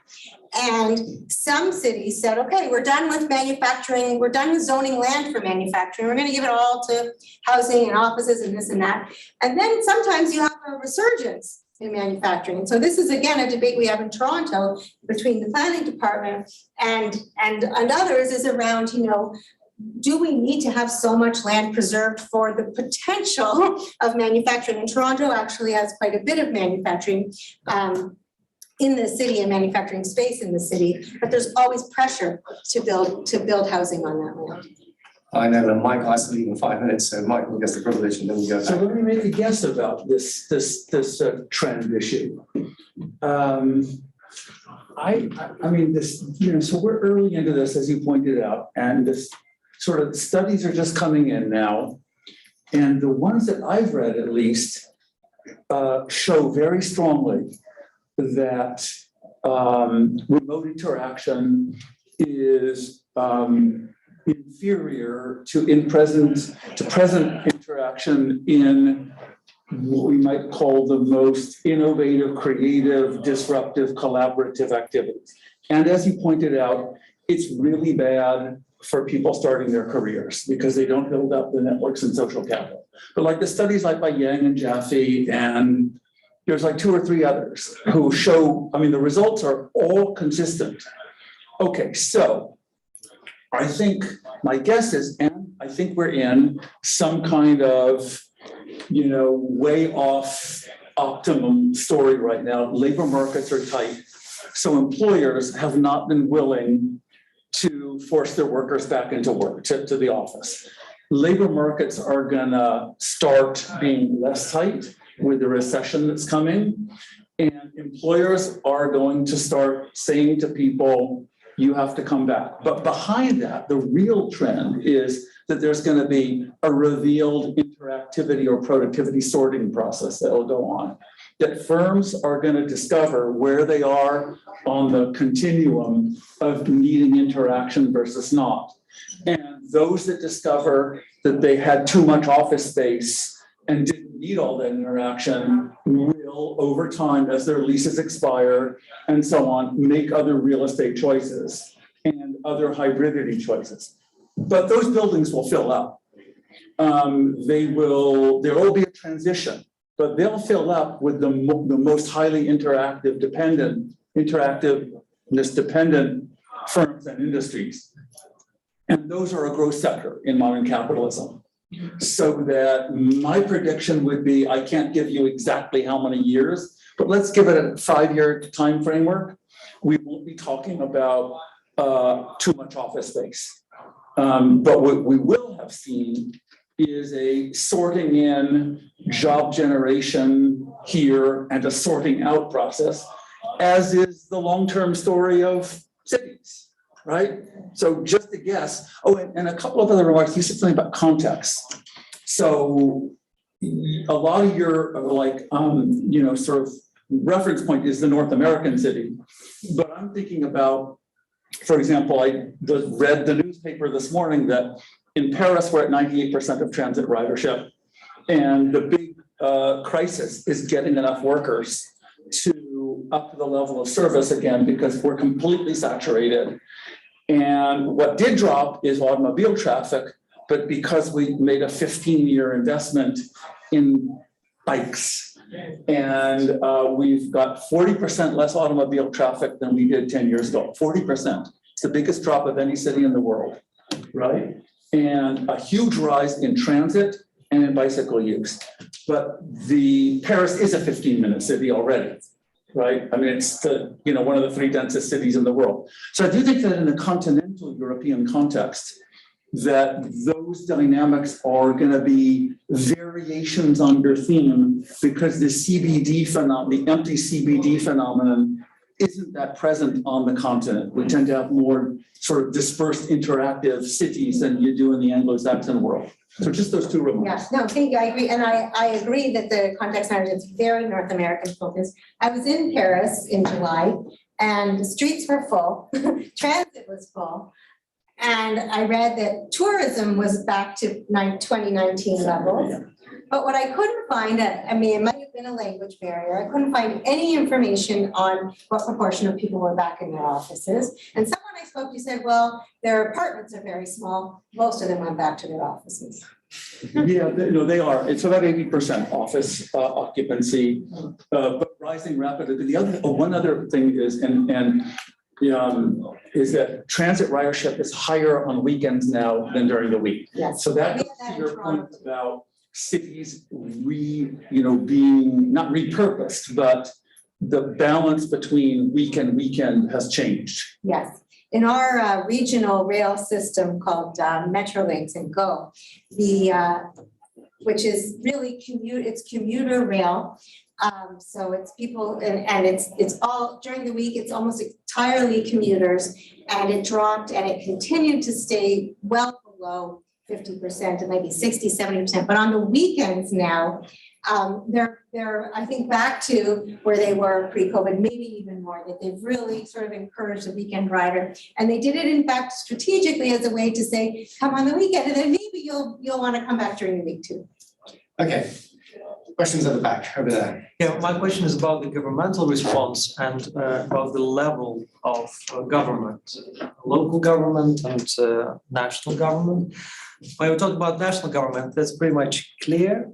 And some cities said, okay, we're done with manufacturing, we're done with zoning land for manufacturing, we're gonna give it all to housing and offices and this and that. And then sometimes you have a resurgence in manufacturing. And so this is again a debate we have in Toronto between the planning department and others is around, do we need to have so much land preserved for the potential of manufacturing? And Toronto actually has quite a bit of manufacturing in the city and manufacturing space in the city, but there's always pressure to build housing on that land. I know that Michael has to leave in 5 minutes, so Michael gets the privilege and then we go back. So let me make a guess about this trend issue. I mean, this, so we're early into this, as you pointed out, and this sort of studies are just coming in now. And the ones that I've read, at least, show very strongly that remote interaction is inferior to present interaction in what we might call the most innovative, creative, disruptive, collaborative activities. And as you pointed out, it's really bad for people starting their careers because they don't build up the networks and social capital. But like the studies like by Yang and Jaffe, and there's like 2 or 3 others who show, I mean, the results are all consistent. Okay, so I think my guess is, and I think we're in some kind of, way off optimum story right now. Labor markets are tight. So employers have not been willing to force their workers back into work, to the office. Labor markets are gonna start being less tight with the recession that's coming. And employers are going to start saying to people, you have to come back. But behind that, the real trend is that there's going to be a revealed interactivity or productivity sorting process that will go on. That firms are going to discover where they are on the continuum of needing interaction versus not. And those that discover that they had too much office space and didn't need all that interaction will, over time, as their leases expire and so on, make other real estate choices and other hybridity choices. But those buildings will fill up. There will be a transition, but they'll fill up with the most highly interactiveness dependent firms and industries. And those are a growth sector in modern capitalism. So that my prediction would be, I can't give you exactly how many years, but let's give it a 5-year time framework. We won't be talking about too much office space. But what we will have seen is a sorting in, job generation here, and a sorting out process, as is the long-term story of cities, right? So just to guess, and a couple of other remarks, you said something about context. So a lot of your sort of reference point is the North American city, but I'm thinking about, for example, I read the newspaper this morning that in Paris, we're at 98% of transit ridership. And the big crisis is getting enough workers to up to the level of service again, because we're completely saturated. And what did drop is automobile traffic, but because we made a 15-year investment in bikes, and we've got 40% less automobile traffic than we did 10 years ago, 40%. It's the biggest drop of any city in the world, right? And a huge rise in transit and in bicycle use. But Paris is a 15-minute city already, right? I mean, it's one of the 3 densest cities in the world. So I do think that in the continental European context, that those dynamics are going to be variations under theme, because the CBD phenomenon, the empty CBD phenomenon, isn't that present on the continent. We tend to have more sort of dispersed interactive cities than you do in the Anglo-Saxon world. So just those 2 remarks. Yes, no, thank you. I agree. And I agree that the context narrative is very North American focused. I was in Paris in July and the streets were full, transit was full. And I read that tourism was back to 2019 levels. Yeah. But what I couldn't find, it might have been a language barrier. I couldn't find any information on what proportion of people were back in their offices. And someone I spoke to said, well, their apartments are very small. Most of them went back to their offices. Yeah, they are. It's about 80% office occupancy, but rising rapidly. One other thing is, is that transit ridership is higher on weekends now than during the week. Yes. So that goes to your point about cities being not repurposed, but the balance between week and weekend has changed. Yes. In our regional rail system called Metrolinx and Go, which is really commuter rail. So it's people and it's all during the week, it's almost entirely commuters, and it dropped and it continued to stay well below 50% and maybe 60, 70%. But on the weekends now, they're I think back to where they were pre-COVID, maybe even more, that they've really sort of encouraged the weekend rider. And they did it in fact strategically as a way to say, come on the weekend, and then maybe you'll want to come back during the week too. Okay. Questions at the back over there. Yeah, my question is about the governmental response and about the level of government, local government and national government. When we talk about national government, that's pretty much clear.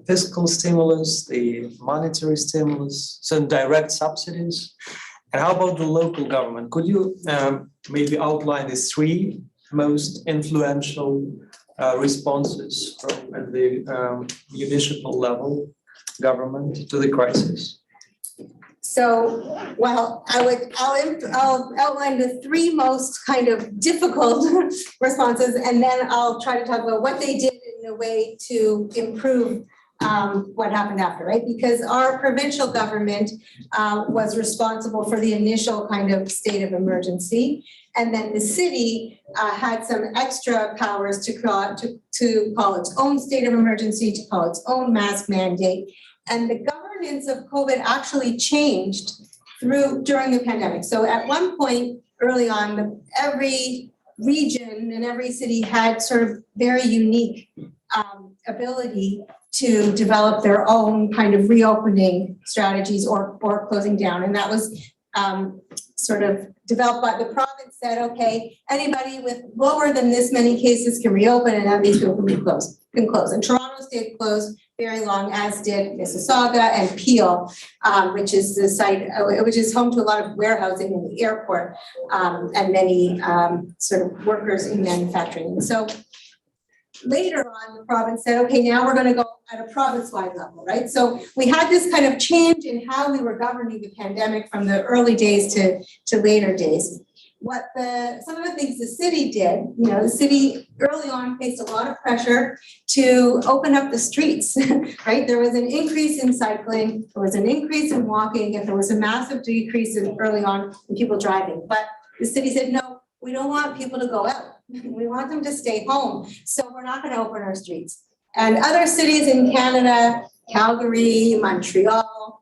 Fiscal stimulus, the monetary stimulus, some direct subsidies. And how about the local government? Could you maybe outline the 3 most influential responses from the municipal level government to the crisis? So, well, I'll outline the 3 most kind of difficult responses, and then I'll try to talk about what they did in a way to improve what happened after, right? Because our provincial government was responsible for the initial kind of state of emergency. And then the city had some extra powers to call its own state of emergency, to call its own mask mandate. And the governance of COVID actually changed during the pandemic. So at one point early on, every region and every city had sort of very unique ability to develop their own kind of reopening strategies or closing down. And that was sort of developed by the province said, okay, anybody with lower than this many cases can reopen and then these people can close. And Toronto stayed closed very long, as did Mississauga and Peel, which is the site, which is home to a lot of warehousing in the airport and many sort of workers in manufacturing. And so later on, the province said, okay, now we're going to go at a province-wide level, right? So we had this kind of change in how we were governing the pandemic from the early days to later days. Some of the things the city did, the city early on faced a lot of pressure to open up the streets, right? There was an increase in cycling, there was an increase in walking, and there was a massive decrease early on in people driving. But the city said, no, we don't want people to go out. We want them to stay home. So we're not going to open our streets. And other cities in Canada, Calgary, Montreal,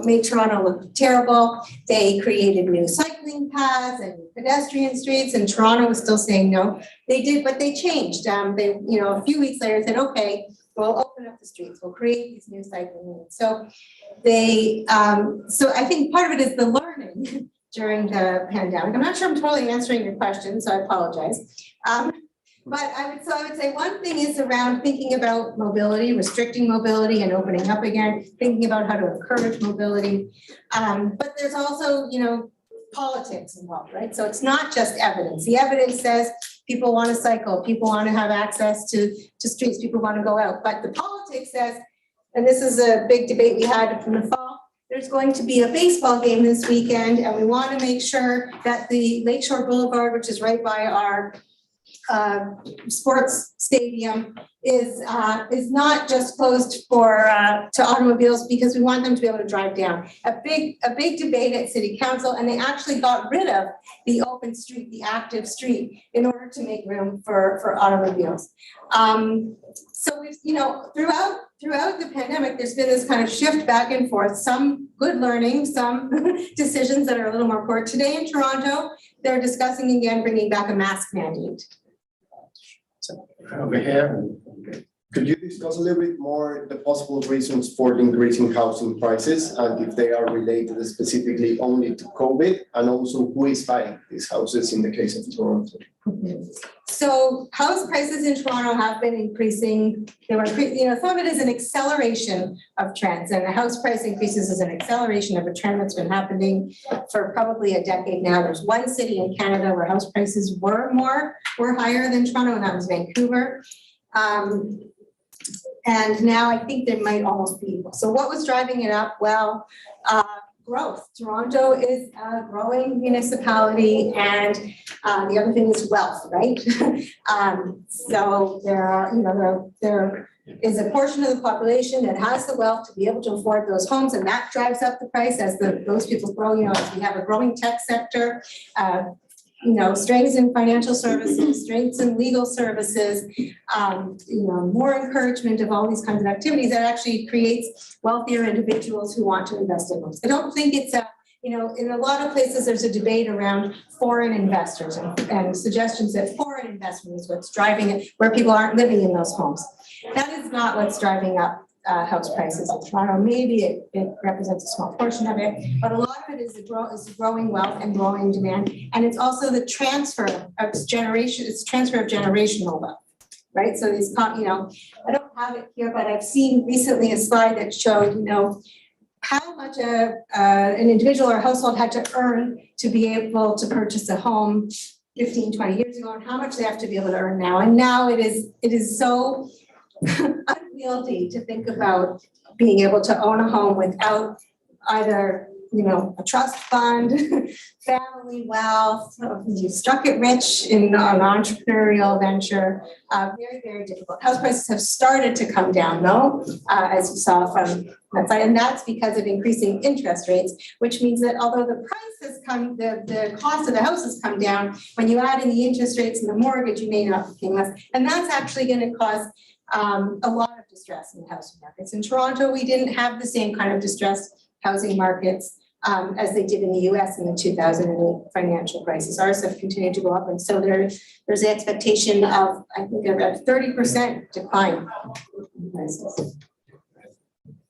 made Toronto look terrible. They created new cycling paths and pedestrian streets, and Toronto was still saying no. They did, but they changed. They, a few weeks later said, okay, we'll open up the streets. We'll create these new cycling lanes. So so I think part of it is the learning during the pandemic. I'm not sure I'm totally answering your question, so I apologize. But I would say one thing is around thinking about mobility, restricting mobility and opening up again, thinking about how to encourage mobility. But there's also, politics involved, right? So it's not just evidence. The evidence says people want to cycle, people want to have access to streets, people want to go out. But the politics says, and this is a big debate we had from the fall, there's going to be a baseball game this weekend, and we want to make sure that the Lakeshore Boulevard, which is right by our sports stadium, is not just closed to automobiles, because we want them to be able to drive down. A big debate at City Council, and they actually got rid of the open street, the active street, in order to make room for automobiles. So we've, throughout the pandemic, there's been this kind of shift back and forth, some good learning, some decisions that are a little more core. Today in Toronto, they're discussing again bringing back a mask mandate. So over here. Could you discuss a little bit more the possible reasons for the increasing housing prices and if they are related specifically only to COVID, and also who is buying these houses in the case of Toronto? So house prices in Toronto have been increasing. Some of it is an acceleration of trends, and the house price increases is an acceleration of a trend that's been happening for probably a decade now. There's one city in Canada where house prices were higher than Toronto, and that was Vancouver. And now I think there might almost be equal. So what was driving it up? Well, growth. Toronto is a growing municipality, and the other thing is wealth, right? So there is a portion of the population that has the wealth to be able to afford those homes, and that drives up the price as those people grow. As we have a growing tech sector, strengths in financial services, strengths in legal services, more encouragement of all these kinds of activities that actually creates wealthier individuals who want to invest in homes. I don't think it's in a lot of places there's a debate around foreign investors and suggestions that foreign investment is what's driving it, where people aren't living in those homes. That is not what's driving up house prices in Toronto. Maybe it represents a small portion of it, but a lot of it is growing wealth and growing demand. And it's also the transfer of generation, it's transfer of generational wealth, right? So these, I don't have it here, but I've seen recently a slide that showed, how much an individual or household had to earn to be able to purchase a home 15, 20 years ago, and how much they have to be able to earn now. And now it is so unwieldy to think about being able to own a home without either, a trust fund, family wealth, you struck it rich in an entrepreneurial venture. Very, very difficult. House prices have started to come down though, as you saw from that side, and that's because of increasing interest rates, which means that although the price has come, the cost of the house has come down, when you add in the interest rates and the mortgage, you may not be paying less. And that's actually going to cause a lot of distress in the housing markets. In Toronto, we didn't have the same kind of distressed housing markets as they did in the US in the 2008 financial crisis. Ours have continued to go up, and so there's the expectation of, I think, a 30% decline crisis.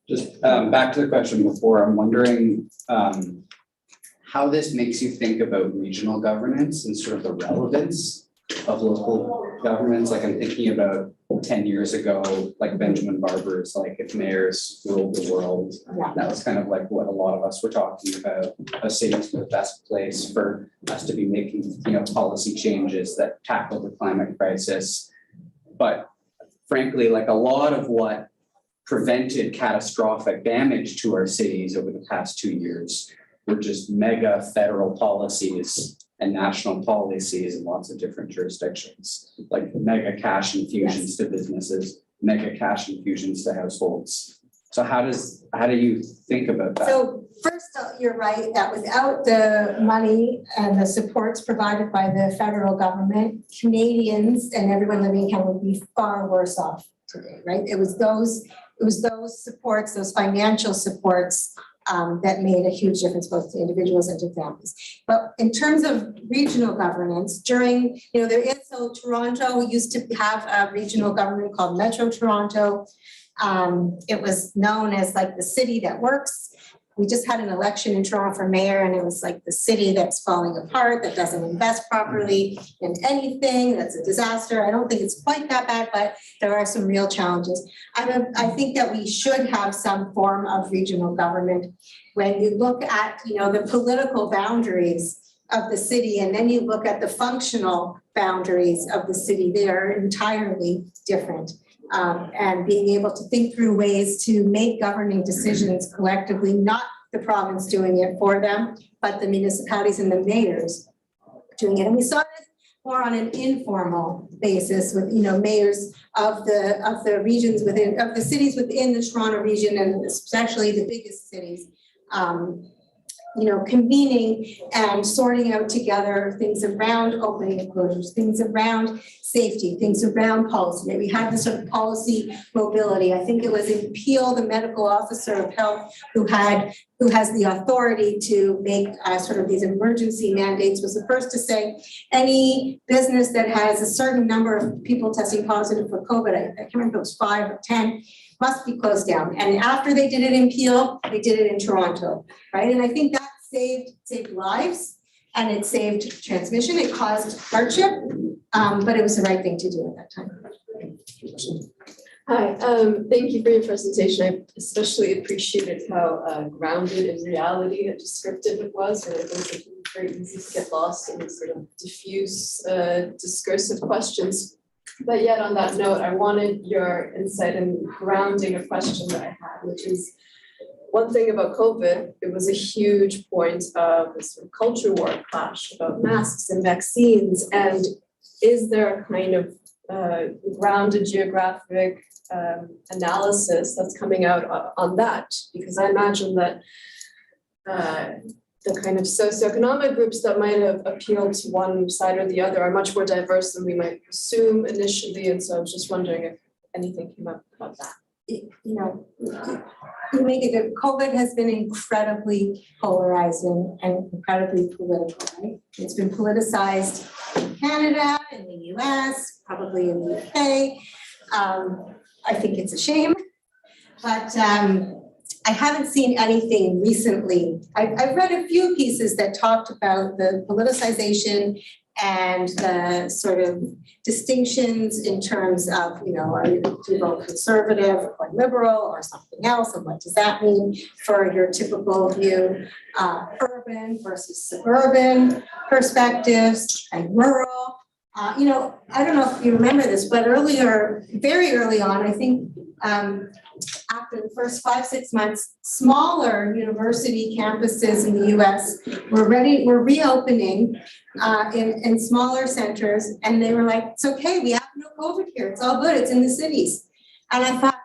Just back to the question before, I'm wondering how this makes you think about regional governance and sort of the relevance of local governments. Like I'm thinking about 10 years ago, like Benjamin Barber's, like if mayors ruled the world, Yeah. that was kind of like what a lot of us were talking about. A city's the best place for us to be making, policy changes that tackle the climate crisis. But frankly, like a lot of what prevented catastrophic damage to our cities over the past 2 years were just mega federal policies and national policies in lots of different jurisdictions, like mega cash infusions to businesses, mega cash infusions to households. So how do you think about that? So first, you're right that without the money and the supports provided by the federal government, Canadians and everyone living in Canada would be far worse off today, right? It was those supports, those financial supports that made a huge difference both to individuals and to families. But in terms of regional governance, during, Toronto used to have a regional government called Metro Toronto. It was known as like the city that works. We just had an election in Toronto for mayor, and it was like the city that's falling apart, that doesn't invest properly in anything, that's a disaster. I don't think it's quite that bad, but there are some real challenges. I think that we should have some form of regional government. When you look at, the political boundaries of the city, and then you look at the functional boundaries of the city, they are entirely different. And being able to think through ways to make governing decisions collectively, not the province doing it for them, but the municipalities and the mayors doing it. And we saw this more on an informal basis with, mayors of the regions of the cities within the Toronto region, and especially the biggest cities, convening and sorting out together things around opening and closures, things around safety, things around policy. We had this sort of policy mobility. I think it was in Peel, the medical officer of health, who has the authority to make sort of these emergency mandates, was the first to say any business that has a certain number of people testing positive for COVID, I can't remember if it was 5 or 10, must be closed down. And after they did it in Peel, they did it in Toronto, right? And I think that saved lives, and it saved transmission. It caused hardship, but it was the right thing to do at that time. Hi, thank you for your presentation. I especially appreciated how grounded in reality and descriptive it was. And I think it can be very easy to get lost in these sort of diffuse, discursive questions. But yet on that note, I wanted your insight and grounding a question that I had, which is, one thing about COVID, it was a huge point of this sort of culture war clash about masks and vaccines. And is there a kind of grounded geographic analysis that's coming out on that? Because I imagine that the kind of socioeconomic groups that might have appealed to one side or the other are much more diverse than we might assume initially. And so I was just wondering if anything came up about that. COVID has been incredibly polarizing and incredibly political, right? It's been politicized in Canada, in the US, probably in the UK. I think it's a shame, but I haven't seen anything recently. I've read a few pieces that talked about the politicization and the sort of distinctions in terms of, are you to vote conservative or liberal or something else, and what does that mean for your typical view, urban versus suburban perspectives and rural. I don't know if you remember this, but very early on, I think after the first 5-6 months, smaller university campuses in the US were reopening in smaller centers, and they were like, it's okay, we have no COVID here, it's all good, it's in the cities. And I thought,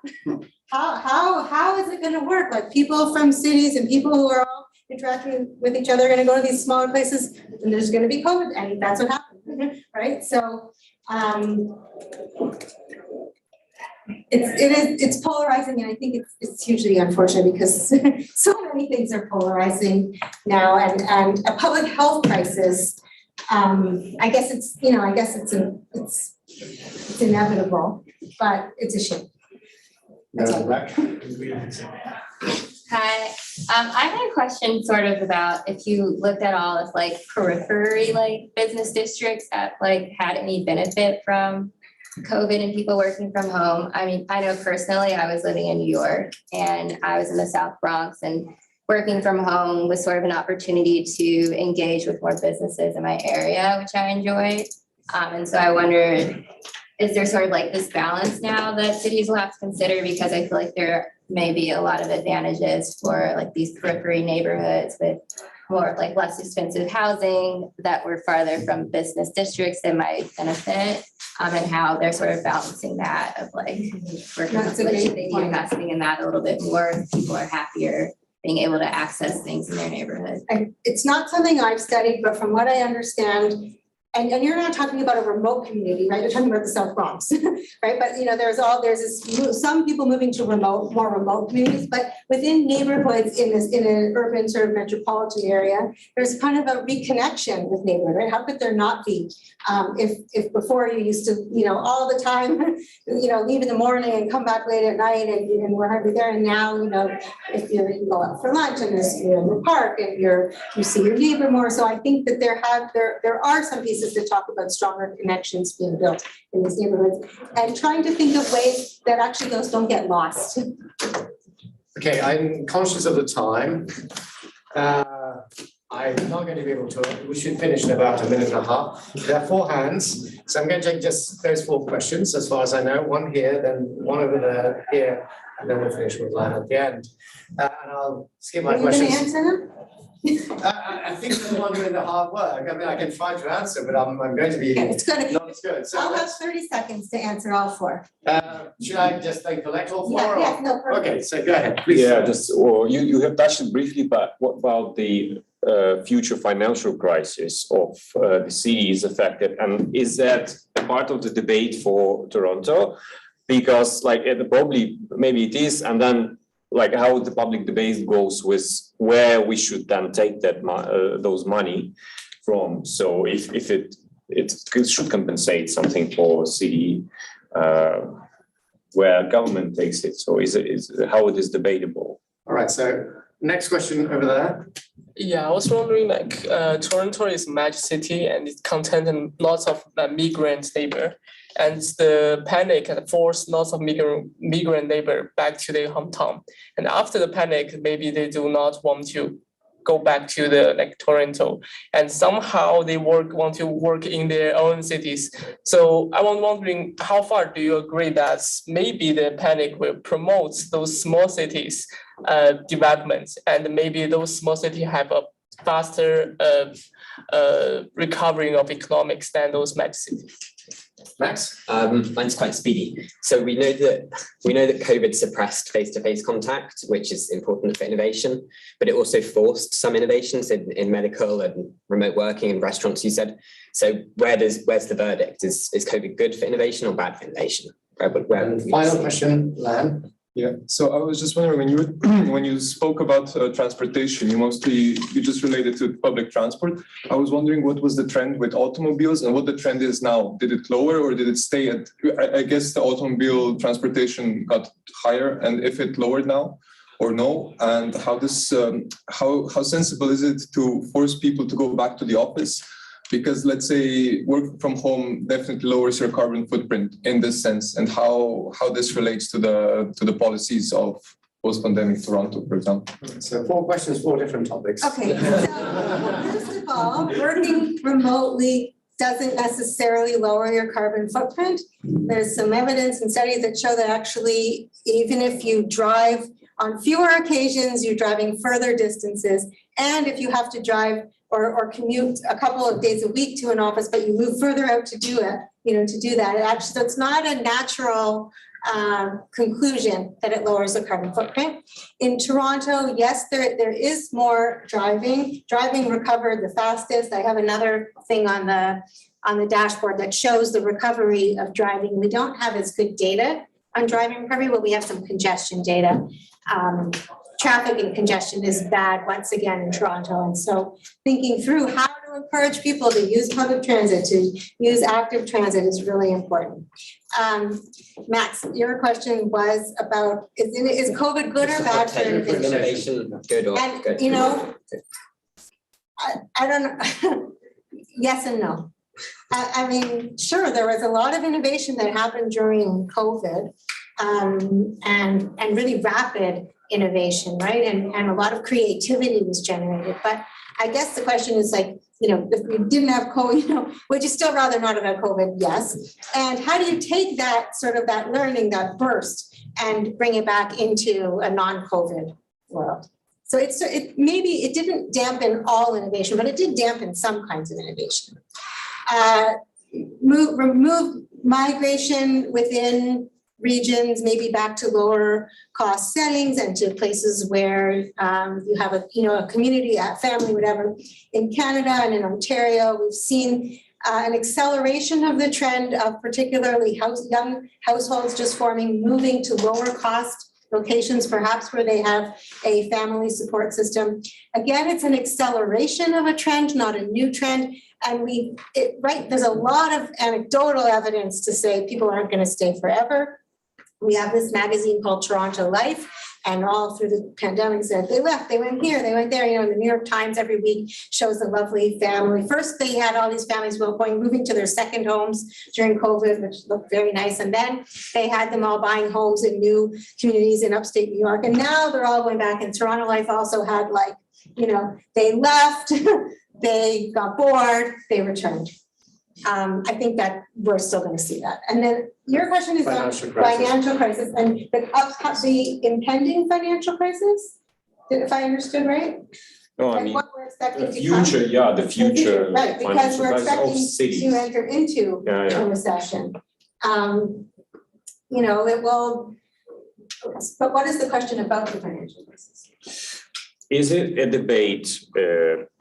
how is it gonna work? Like people from cities and people who are all interacting with each other are gonna go to these smaller places, and there's gonna be COVID, and that's what happened, right? So it's polarizing, and I think it's hugely unfortunate because so many things are polarizing now, and a public health crisis. I guess it's inevitable, but it's a shame. Black. Hi, I had a question sort of about if you looked at all of like periphery, like business districts that like had any benefit from COVID and people working from home. I mean, I know personally, I was living in New York and I was in the South Bronx, and working from home was sort of an opportunity to engage with more businesses in my area, which I enjoyed. And so I wondered, is there sort of like this balance now that cities will have to consider? Because I feel like there may be a lot of advantages for like these periphery neighborhoods with more like less expensive housing that were farther from business districts that might benefit, and how they're sort of balancing that of like, That's a like, great should they be point. investing in that a little bit more if people are happier being able to access things in their neighborhood? It's not something I've studied, but from what I understand, and you're not talking about a remote community, right? You're talking about the South Bronx, right? But some people moving to more remote communities, but within neighborhoods in an urban sort of metropolitan area, there's kind of a reconnection with neighborhood, right? How could there not be? If before you used to, all the time, leave in the morning and come back late at night and we're hardly there. And now, if you go out for lunch and you're in the park and you see your neighbor more. So I think that there are some pieces that talk about stronger connections being built in these neighborhoods and trying to think of ways that actually those don't get lost. Okay, I'm conscious of the time. I'm not going to be able to, we should finish in about a minute and a half. There are 4 hands, so I'm going to take just those 4 questions as far as I know. One here, then one over there, here, and then we'll finish with Lan at the end. And I'll skip my questions. Are you going to answer them? I think the one doing the hard work. I mean, I can try to answer, but I'm going to be Okay, it's good. not as good. So I'll have 30 seconds to answer all 4. should I just collect all 4? Yeah, yeah, no, perfect. Okay, so go ahead, please. Yeah, you have touched it briefly, but what about the future financial crisis of the cities affected? And is that part of the debate for Toronto? Because probably maybe it is, and then how the public debate goes with where we should then take that those money from. So if it should compensate something for city where government takes it. So how it is debatable. All right, so next question over there. Yeah, I was wondering, Toronto is a major city and it contains lots of migrant labor, and the panic had forced lots of migrant labor back to their hometown. And after the panic, maybe they do not want to go back to Toronto, and somehow they want to work in their own cities. So I was wondering, how far do you agree that maybe the panic will promote those small cities development, and maybe those small cities have a faster recovering of economics than those major cities? Max? Mine's quite speedy. So we know that COVID suppressed face-to-face contact, which is important for innovation, but it also forced some innovations in medical and remote working and restaurants, you said. So where's the verdict? Is COVID good for innovation or bad for innovation? Final question, Lan. Yeah, so I was just wondering, when you spoke about transportation, you just related to public transport. I was wondering what was the trend with automobiles and what the trend is now. Did it lower or did it stay at? I guess the automobile transportation got higher, and if it lowered now or no, and how sensible is it to force people to go back to the office? Because let's say work from home definitely lowers your carbon footprint in this sense, and how this relates to the policies of post-pandemic Toronto, for example. So 4 questions, 4 different topics. Okay, so first of all, working remotely doesn't necessarily lower your carbon footprint. There's some evidence and studies that show that actually, even if you drive on fewer occasions, you're driving further distances, and if you have to drive or commute a couple of days a week to an office, but you move further out to do it, to do that. So it's not a natural conclusion that it lowers the carbon footprint. In Toronto, yes, there is more driving. Driving recovered the fastest. I have another thing on the dashboard that shows the recovery of driving. We don't have as good data on driving recovery, but we have some congestion data. Traffic and congestion is bad once again in Toronto. And so thinking through how to encourage people to use public transit, to use active transit is really important. Max, your question was about, is COVID good or bad for innovation? Innovation, good or And, good? you know, I don't know, yes and no. I mean, sure, there was a lot of innovation that happened during COVID, and really rapid innovation, right? And a lot of creativity was generated. But I guess the question is like, you know, if we didn't have COVID, you know, would you still rather not have had COVID? Yes. And how do you take that sort of that learning, that burst, and bring it back into a non-COVID world? So maybe it didn't dampen all innovation, but it did dampen some kinds of innovation. Remove migration within regions, maybe back to lower cost settings and to places where you have a community, a family, whatever. In Canada and in Ontario, we've seen an acceleration of the trend of particularly young households just forming, moving to lower cost locations, perhaps where they have a family support system. Again, it's an acceleration of a trend, not a new trend. And there's a lot of anecdotal evidence to say people aren't going to stay forever. We have this magazine called Toronto Life, and all through the pandemic said they left, they went here, they went there. You know, the New York Times every week shows a lovely family. First, they had all these families moving to their second homes during COVID, which looked very nice. And then they had them all buying homes in new communities in upstate New York. And now they're all going back. And Toronto Life also had they left, they got bored, they returned. I think that we're still going to see that. And then your question is on financial crisis and the impending financial crisis, if I understood right? No, I Like mean, what we're expecting the to future, come. yeah, the future Right, because financial we're crisis of expecting cities. to enter into Yeah. a recession. It will, but what is the question about the financial crisis? Is it a debate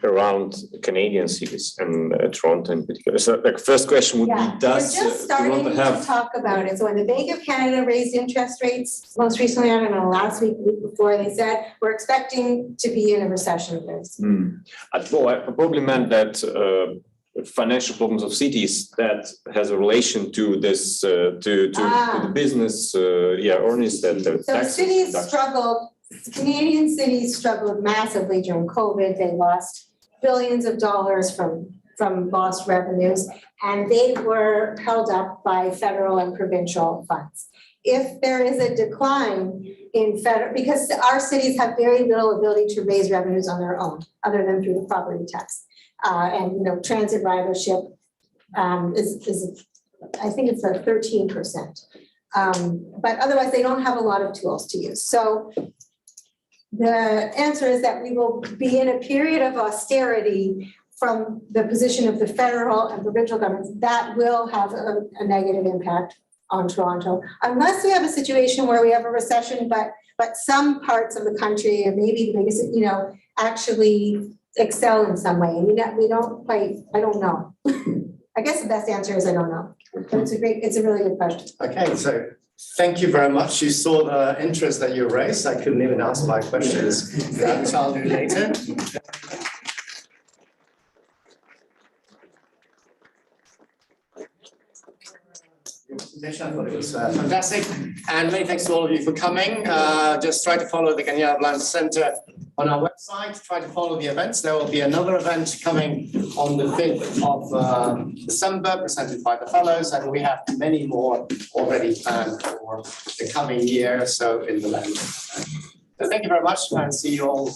around Canadian cities and Toronto in particular? So, like, first question would be, does We're just starting Toronto to have? talk about it. So when the Bank of Canada raised interest rates, most recently, I don't know, last week, the week before, they said, we're expecting to be in a recession very soon. Well, I probably meant that financial problems of cities that has a relation to this, to the business, earnings that the So taxes cities deduction. struggled, Canadian cities struggled massively during COVID. They lost billions of dollars from lost revenues, and they were held up by federal and provincial funds. If there is a decline in federal, because our cities have very little ability to raise revenues on their own, other than through the property tax. Transit ridership is I think it's like 13%. But otherwise, they don't have a lot of tools to use. So the answer is that we will be in a period of austerity from the position of the federal and provincial governments. That will have a negative impact on Toronto, unless we have a situation where we have a recession, but some parts of the country, and maybe the biggest, actually excel in some way. We don't quite, I don't know. I guess the best answer is I don't know. But it's a really good question. Okay, so thank you very much. You saw the interest that you raised. I couldn't even ask my questions, which I'll do later. I thought it was fantastic. And many thanks to all of you for coming. Just try to follow the Cañada Blanch Center on our website. Try to follow the events. There will be another event coming on the 5th of December, presented by the fellows, and we have many more already planned for the coming year, so in the land. So thank you very much, and see you all.